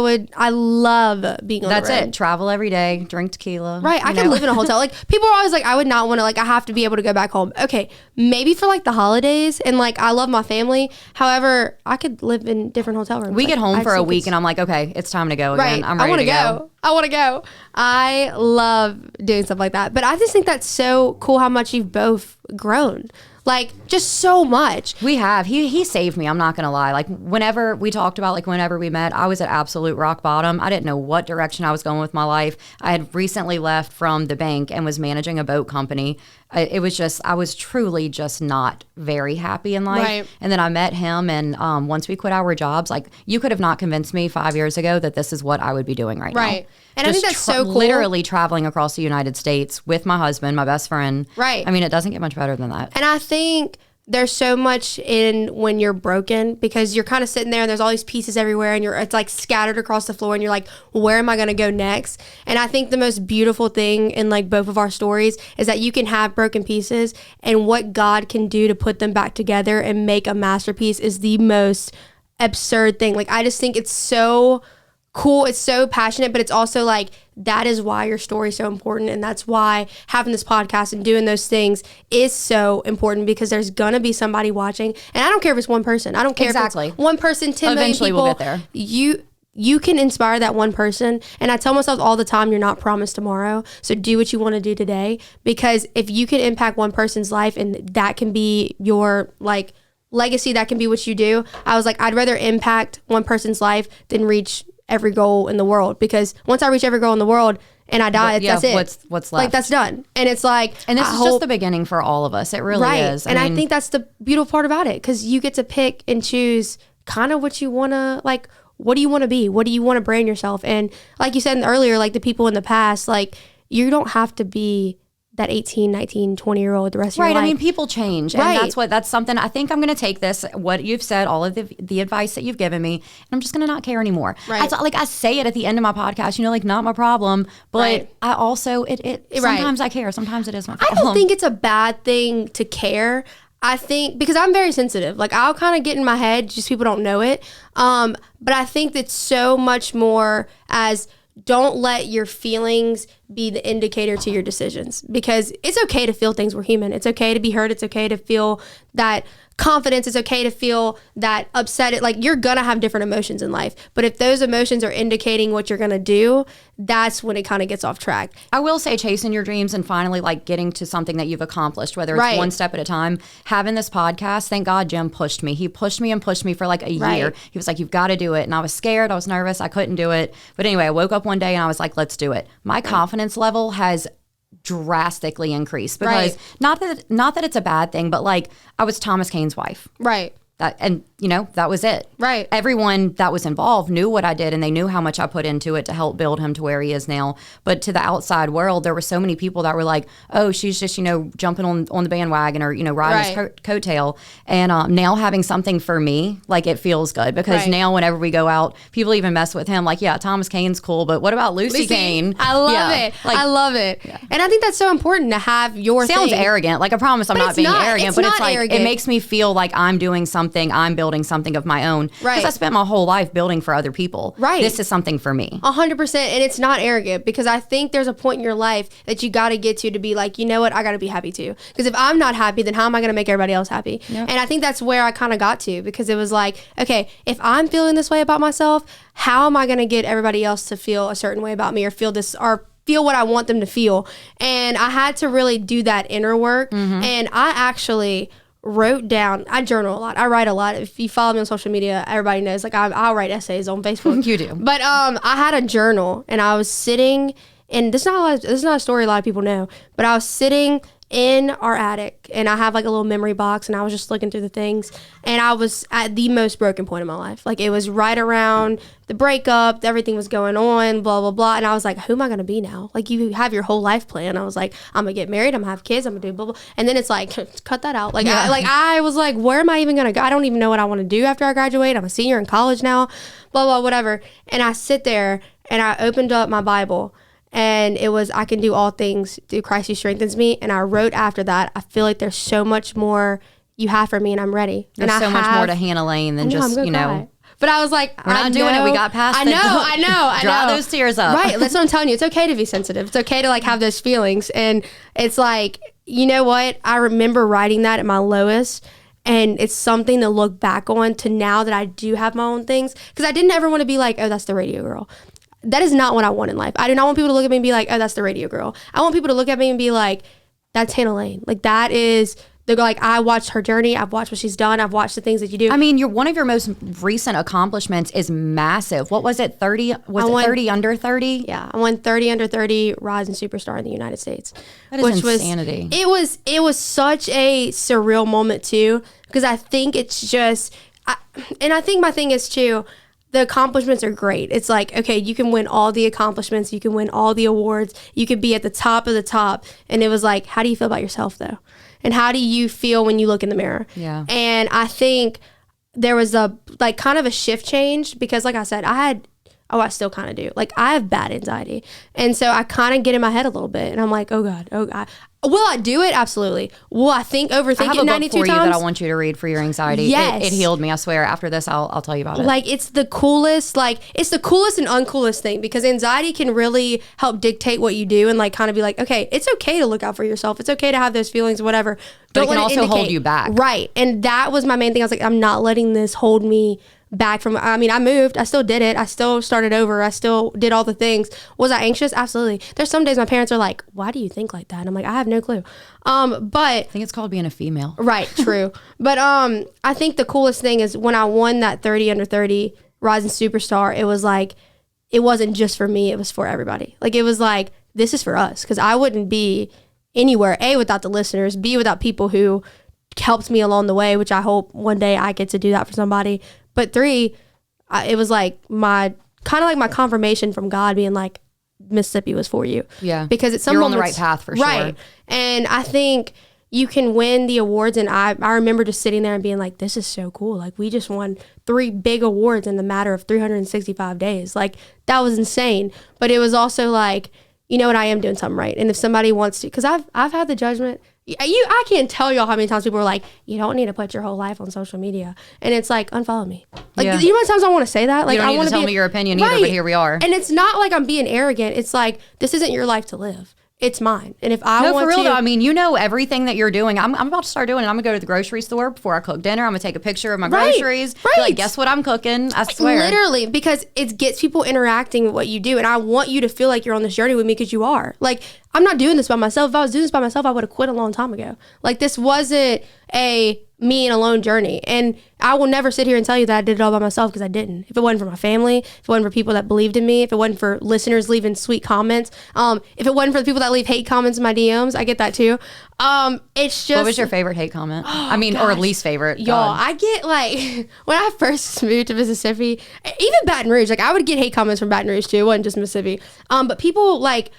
love being on the road. That's it. Travel every day, drink tequila. Right. I could live in a hotel. Like, people are always like, I would not want to, like, I have to be able to go back home. Okay. Maybe for like the holidays and like, I love my family. However, I could live in different hotel rooms. We get home for a week and I'm like, okay, it's time to go again. I'm ready to go. I want to go. I love doing stuff like that. But I just think that's so cool how much you've both grown. Like, just so much. We have. He saved me. I'm not going to lie. Like, whenever we talked about, like, whenever we met, I was at absolute rock bottom. I didn't know what direction I was going with my life. I had recently left from the bank and was managing a boat company. It was just, I was truly just not very happy in life. Right. And then I met him, and once we quit our jobs, like, you could have not convinced me 5 years ago that this is what I would be doing right now. Right. And I think that's so cool. Literally traveling across the United States with my husband, my best friend. Right. I mean, it doesn't get much better than that. And I think there's so much in when you're broken because you're kind of sitting there and there's all these pieces everywhere and it's like scattered across the floor and you're like, where am I going to go next? And I think the most beautiful thing in like both of our stories is that you can have broken pieces and what God can do to put them back together and make a masterpiece is the most absurd thing. Like, I just think it's so cool. It's so passionate, but it's also like, that is why your story is so important. And that's why having this podcast and doing those things is so important because there's going to be somebody watching. And I don't care if it's one person. I don't care if it's one person, 10 million people. Eventually we'll get there. You can inspire that one person. And I tell myself all the time, you're not promised tomorrow. So do what you want to do today. Because if you can impact one person's life and that can be your like legacy, that can be what you do. I was like, I'd rather impact one person's life than reach every goal in the world, because once I reach every goal in the world and I die, that's it. What's left? Like, that's done. And it's like, and this is just the beginning for all of us. It really is. I think that's the beautiful part about it, because you get to pick and choose kind of what you want to, like, what do you want to be? What do you want to brand yourself? And like you said earlier, like the people in the past, like, you don't have to be that 18, 19, 20-year-old the rest of your life. Right. I mean, people change. And that's something, I think I'm going to take this, what you've said, all of the advice that you've given me, and I'm just going to not care anymore. Right. I say it at the end of my podcast, like, not my problem. But I also, sometimes I care. Sometimes it is my problem. I don't think it's a bad thing to care. I think, because I'm very sensitive, like, I'll kind of get in my head, just people don't know it. But I think that's so much more as, don't let your feelings be the indicator to your decisions, because it's okay to feel things. We're human. It's okay to be hurt. It's okay to feel that confidence. It's okay to feel that upset. Like, you're going to have different emotions in life. But if those emotions are indicating what you're going to do, that's when it kind of gets off track. I will say, chasing your dreams and finally like getting to something that you've accomplished, whether it's one step at a time, having this podcast, thank God Jim pushed me. He pushed me and pushed me for like a year. He was like, you've got to do it. And I was scared. I was nervous. I couldn't do it. But anyway, I woke up one day and I was like, let's do it. My confidence level has drastically increased, because not that it's a bad thing, but like, I was Thomas Cain's wife. Right. And that was it. Right. Everyone that was involved knew what I did, and they knew how much I put into it to help build him to where he is now. But to the outside world, there were so many people that were like, oh, she's just, jumping on the bandwagon, or, riding his coattail. And now having something for me, like, it feels good, because now whenever we go out, people even mess with him. Like, yeah, Thomas Cain's cool, but what about Lucy Cain? I love it. Like, I love it. Yeah. And I think that's so important to have your Sounds thing. arrogant. Like, I promise I'm not being arrogant, but it's like, arrogant. It makes me feel like I'm doing something, I'm building something of my own. Right. Because I spent my whole life building for other people. Right. This is something for me. 100%. And it's not arrogant, because I think there's a point in your life that you got to get to be like, you know what, I got to be happy too. Because if I'm not happy, then how am I going to make everybody else happy? Yep. And I think that's where I kind of got to, because it was like, okay, if I'm feeling this way about myself, how am I going to get everybody else to feel a certain way about me, or feel this, or feel what I want them to feel? And I had to really do that inner work. Mm-hmm. And I actually wrote down, I journal a lot. I write a lot. If you follow me on social media, everybody knows, like, I'll write essays on Facebook. You do. But I had a journal, and I was sitting, and this is not a story a lot of people know, but I was sitting in our attic, and I have like a little memory box, and I was just looking through the things, and I was at the most broken point in my life. Like, it was right around the breakup, everything was going on, blah blah blah, and I was like, who am I gonna be now? Like, you have your whole life plan. I was like, I'm gonna get married, I'm gonna have kids, I'm gonna do blah blah, and then it's like, cut that out. Like, yeah. I was like, where am I even gonna go? I don't even know what I want to do after I graduate. I'm a senior in college now, blah blah whatever. And I sit there, and I opened up my Bible, and it was, I can do all things through Christ who strengthens me. And I wrote after that, I feel like there's so much more you have for me, and I'm ready. There's and so much more to Hannah Lane than just, you know. Cry. But I was like, we're not doing it. We got past it. I know. Draw those tears up. Right. That's what I'm telling you. It's okay to be sensitive. It's okay to like have those feelings. And it's like, you know what? I remember writing that at my lowest. And it's something to look back on to now that I do have my own things. Because I didn't ever want to be like, oh, that's the radio girl. That is not what I want in life. I do not want people to look at me and be like, oh, that's the radio girl. I want people to look at me and be like, that's Hannah Lane. Like, that is, they're like, I watched her journey. I've watched what she's done. I've watched the things that you do. I mean, one of your most recent accomplishments is massive. What was it? 30? Was it 30 under 30? Yeah, I won 30 under 30 Rising Superstar in the United States. That is insanity. It was such a surreal moment too, because I think it's just, and I think my thing is too, the accomplishments are great. It's like, okay, you can win all the accomplishments, you can win all the awards, you could be at the top of the top. And it was like, how do you feel about yourself though? And how do you feel when you look in the mirror? Yeah. And I think there was a, like, kind of a shift change, because like I said, I still kind of do. Like, I have bad anxiety. And so I kind of get in my head a little bit, and I'm like, oh God. Will I do it? Absolutely. Will I overthink it 92 times? I have a book for you that I want you to read for your anxiety. Yes. It healed me, I swear. After this, I'll tell you about it. Like, it's the coolest and uncoolest thing, because anxiety can really help dictate what you do, and like kind of be like, okay, it's okay to look out for yourself. It's okay to have those feelings, whatever. But it can also hold you back. Right. And that was my main thing. I was like, I'm not letting this hold me back from, I mean, I moved, I still did it, I still started over, I still did all the things. Was I anxious? Absolutely. There's some days my parents are like, why do you think like that? And I'm like, I have no clue. But I think it's called being a female. Right, true. But I think the coolest thing is when I won that 30 under 30 Rising Superstar, it was like, it wasn't just for me, it was for everybody. Like, it was like, this is for us, because I wouldn't be anywhere, A, without the listeners, B, without people who helped me along the way, which I hope one day I get to do that for somebody. But 3, it was like my confirmation from God being like, Mississippi was for you. Yeah. Because it's you're on the right path for sure. Right. And I think you can win the awards. And I remember just sitting there and being like, this is so cool. Like, we just won 3 big awards in the matter of 365 days. Like, that was insane. But it was also like, you know what, I am doing something right. And if somebody wants to, because I've had the judgment. I can't tell y'all how many times people are like, you don't need to put your whole life on social media. And it's like, unfollow me. Like, you know how many times I want to say that? Like, you don't need to tell me your opinion either, but here we are. And it's not like I'm being arrogant. It's like, this isn't your life to live. It's mine. And if I want for real to, though, I mean, you know everything that you're doing. I'm about to start doing it. I'm gonna go to the grocery store before I cook dinner. I'm gonna take a picture of my groceries. Be like, guess what I'm cooking? I swear. Literally, because it gets people interacting with what you do. And I want you to feel like you're on this journey with me, because you are. Like, I'm not doing this by myself. If I was doing this by myself, I would have quit a long time ago. Like, this wasn't a me and alone journey. And I will never sit here and tell you that I did it all by myself, because I didn't. If it wasn't for my family, if it wasn't for people that believed in me, if it wasn't for listeners leaving sweet comments, if it wasn't for the people that leave hate comments in my DMs, I get that too. It's just. What was your favorite hate comment? Or least favorite? Y'all, I get like, when I first moved to Mississippi, even Baton Rouge, like, I would get hate comments from Baton Rouge too. It wasn't just Mississippi. But people like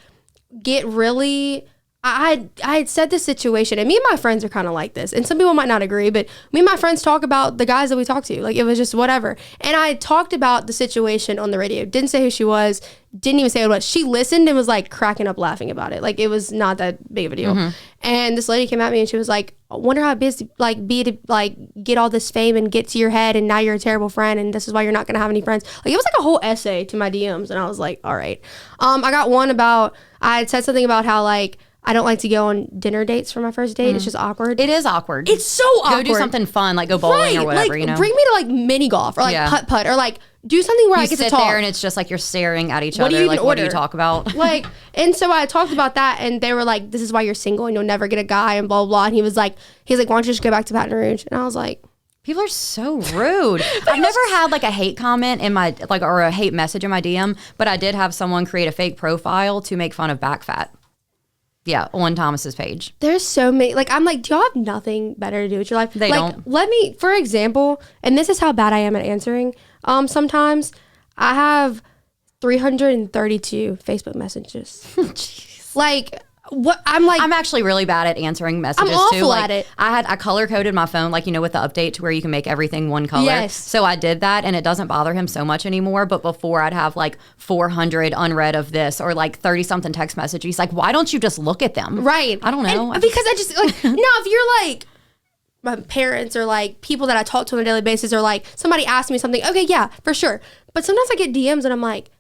get really, I had said this situation, and me and my friends are kind of like this, and some people might not agree, but me and my friends talk about the guys that we talk to. Like, it was just whatever. And I talked about the situation on the radio, didn't say who she was, didn't even say what it was. She listened and was like cracking up laughing about it. Like, it was not that big of a deal. Mm-hmm. And this lady came at me and she was like, I wonder how it is to be to like get all this fame and get to your head, and now you're a terrible friend, and this is why you're not gonna have any friends. Like, it was like a whole essay to my DMs, and I was like, all right. I got one about, I had said something about how like I don't like to go on dinner dates for my first date. It's just awkward. It is awkward. It's so awkward. Go do something fun, like go bowling or whatever, like, bring me to like mini golf or like putt-putt or like do something where I get to talk. You sit there and it's just like you're staring at each other. Like, what do you talk about? Like, and so I talked about that and they were like, this is why you're single and you'll never get a guy and blah, blah, blah. And he was like, why don't you just go back to Baton Rouge? And I was like, people are so rude. I've never had like a hate comment in my, like, or a hate message in my DM, but I did have someone create a fake profile to make fun of back fat. Yeah, on Thomas's page. There's so many, like, I'm like, do y'all have nothing better to do with your life? They like, don't. Let me, for example, and this is how bad I am at answering. Sometimes I have 332 Facebook messages. Jeez. Like, what I'm actually really bad at answering messages. I'm awful too. Like, at it. I color coded my phone, like, with the update to where you can make everything one color. Yes. So I did that and it doesn't bother him so much anymore. But before I'd have like 400 unread of this or like 30 something text messages. He's like, why don't you just look at them? Right. I don't know. Because I just like, no, if you're like my parents or like people that I talk to on a daily basis or like somebody asks me something, okay, yeah, for sure. But sometimes I get DMs and I'm like,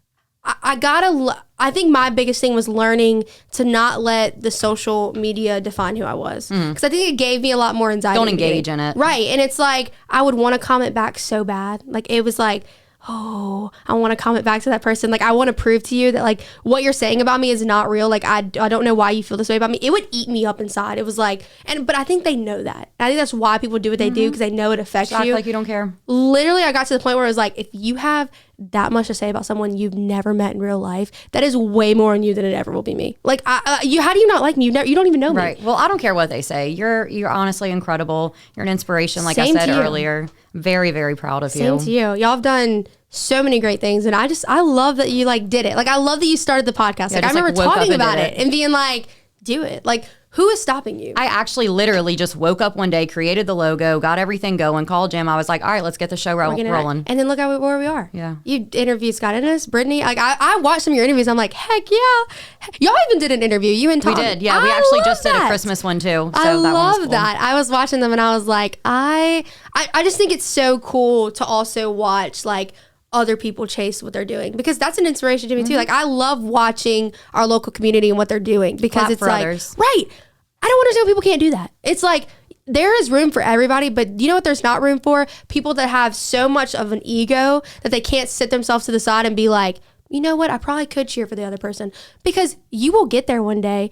I think my biggest thing was learning to not let the social media define who I was. Because I think it gave me a lot more anxiety. Don't engage in it. Right. And it's like, I would want to comment back so bad. Like, it was like, oh, I want to comment back to that person. Like, I want to prove to you that like what you're saying about me is not real. Like, I don't know why you feel this way about me. It would eat me up inside. It was like, but I think they know that. I think that's why people do what they do, because they know it affects you. Act like you don't care. Literally, I got to the point where it was like, if you have that much to say about someone you've never met in real life, that is way more on you than it ever will be me. Like, how do you not like me? You don't even know me. Right. Well, I don't care what they say. You're honestly incredible. You're an inspiration, like Same I said to you. earlier. Very, very proud of you. Same to you. Y'all have done so many great things, and I love that you like did it. Like, I love that you started the podcast. Like, I remember talking about it and being like, do it. Like, who is stopping you? I actually literally just woke up one day, created the logo, got everything going, called Jim. I was like, all right, let's get the show rolling. And then look at where we are. Yeah. You interviewed Scott Ennis, Brittany. Like, I watched some of your interviews. I'm like, heck yeah. Y'all even did an interview. You and Tom. We did. Yeah. We actually just did a Christmas one too. So I love cool. that. I was watching them and I was like, I just think it's so cool to also watch like other people chase what they're doing, because that's an inspiration to me too. Like, I love watching our local community and what they're doing, because it's like, right. I don't understand why people can't do that. It's like, there is room for everybody, but you know what there's not room for? People that have so much of an ego that they can't sit themselves to the side and be like, you know what? I probably could cheer for the other person, because you will get there one day.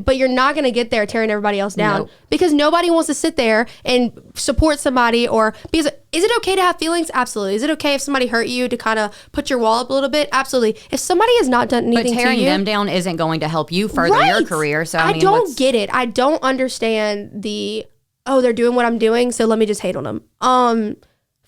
But you're not going to get there tearing everybody else down. Because nobody wants to sit there and support somebody. Or because, is it okay to have feelings? Absolutely. Is it okay if somebody hurt you to kind of put your wall up a little bit? Absolutely. If somebody has not done anything to you, but tearing them down isn't going to help you further your career. So I mean, don't get it. I don't understand they're doing what I'm doing, so let me just hate on them.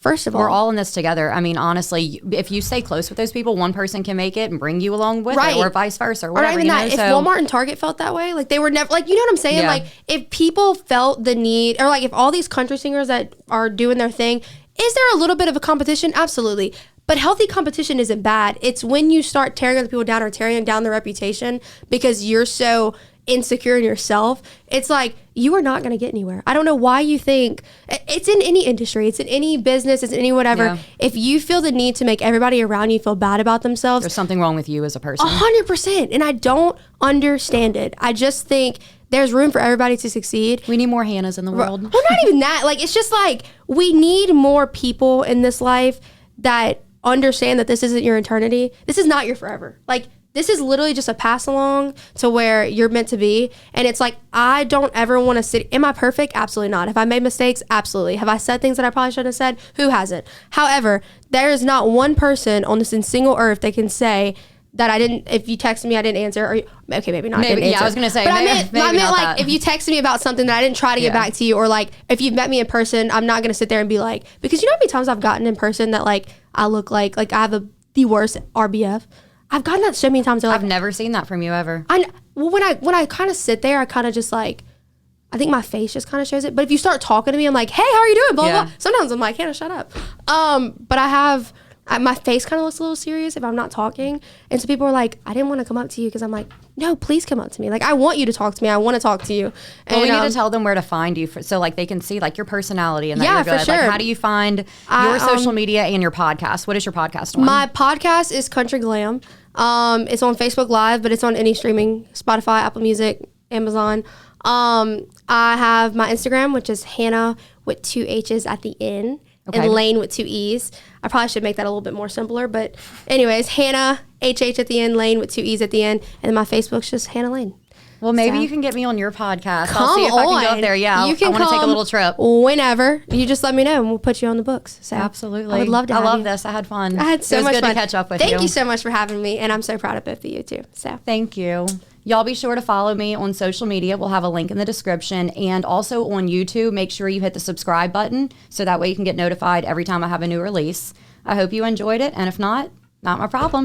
First of all, we're all in this together. I mean, honestly, if you stay close with those people, one person can make it and bring you along with it, or vice versa, or whatever. Or even that. If Walmart and Target felt that way, like they were never, like, you know what I'm saying? Yeah. Like, if people felt the need, or like if all these country singers that are doing their thing, is there a little bit of a competition? Absolutely. But healthy competition isn't bad. It's when you start tearing other people down or tearing down their reputation because you're so insecure in yourself. It's like, you are not going to get anywhere. I don't know why you think, it's in any industry, it's in any business, it's in any whatever. Yeah. If you feel the need to make everybody around you feel bad about themselves, there's something wrong with you as a person. 100%. And I don't understand it. I just think there's room for everybody to succeed. We need more Hannahs in the world. Well, not even that. Like, it's just like, we need more people in this life that understand that this isn't your eternity. This is not your forever. Like, this is literally just a pass along to where you're meant to be. And it's like, I don't ever want to sit. Am I perfect? Absolutely not. Have I made mistakes? Absolutely. Have I said things that I probably shouldn't have said? Who hasn't? However, there is not one person on this single earth that can say that I didn't, if you texted me, I didn't answer. Or, okay, maybe not. Maybe, yeah, I was going to say, but maybe, I meant like, if you texted me about something that I didn't try to get back to you, or like, if you've met me in person, I'm not going to sit there and be like, because you know how many times I've gotten in person that like, I look like I have the worst RBF. I've gotten that so many times. Like, I've never seen that from you ever. When I kind of sit there, I kind of just like, I think my face just kind of shows it. But if you start talking to me, I'm like, hey, how are you doing? Blah, blah. Sometimes I'm like, Hannah, shut up. But I have, my face kind of looks a little serious if I'm not talking. And so people are like, I didn't want to come up to you, because I'm like, no, please come up to me. Like, I want you to talk to me. I want to talk to you. And we need to tell them where to find you, so like they can see like your personality and that you're good. For sure. Like, how do you find your social media and your podcast? What is your podcast on? My podcast is Country Glam. It's on Facebook Live, but it's on any streaming, Spotify, Apple Music, Amazon. I have my Instagram, which is Hannah with 2 H's at the end. Okay. And Lane with 2 E's. I probably should make that a little bit more simpler. But anyways, Hannah, HH at the end, Lane with 2 E's at the end. And then my Facebook's just Hannah Lane. Well, maybe you can get me on your podcast. I'll see if I can go up there. Yeah, I want to take a little trip. Whenever. You just let me know and we'll put you on the books. So absolutely. I would love to have you. I love this. I had fun. I had so much fun. It was good to catch up with you. Thank you so much for having me. And I'm so proud of both of you too. So thank you. Y'all be sure to follow me on social media. We'll have a link in the description. And also on YouTube, make sure you hit the subscribe button so that way you can get notified every time I have a new release. I hope you enjoyed it. And if not my problem.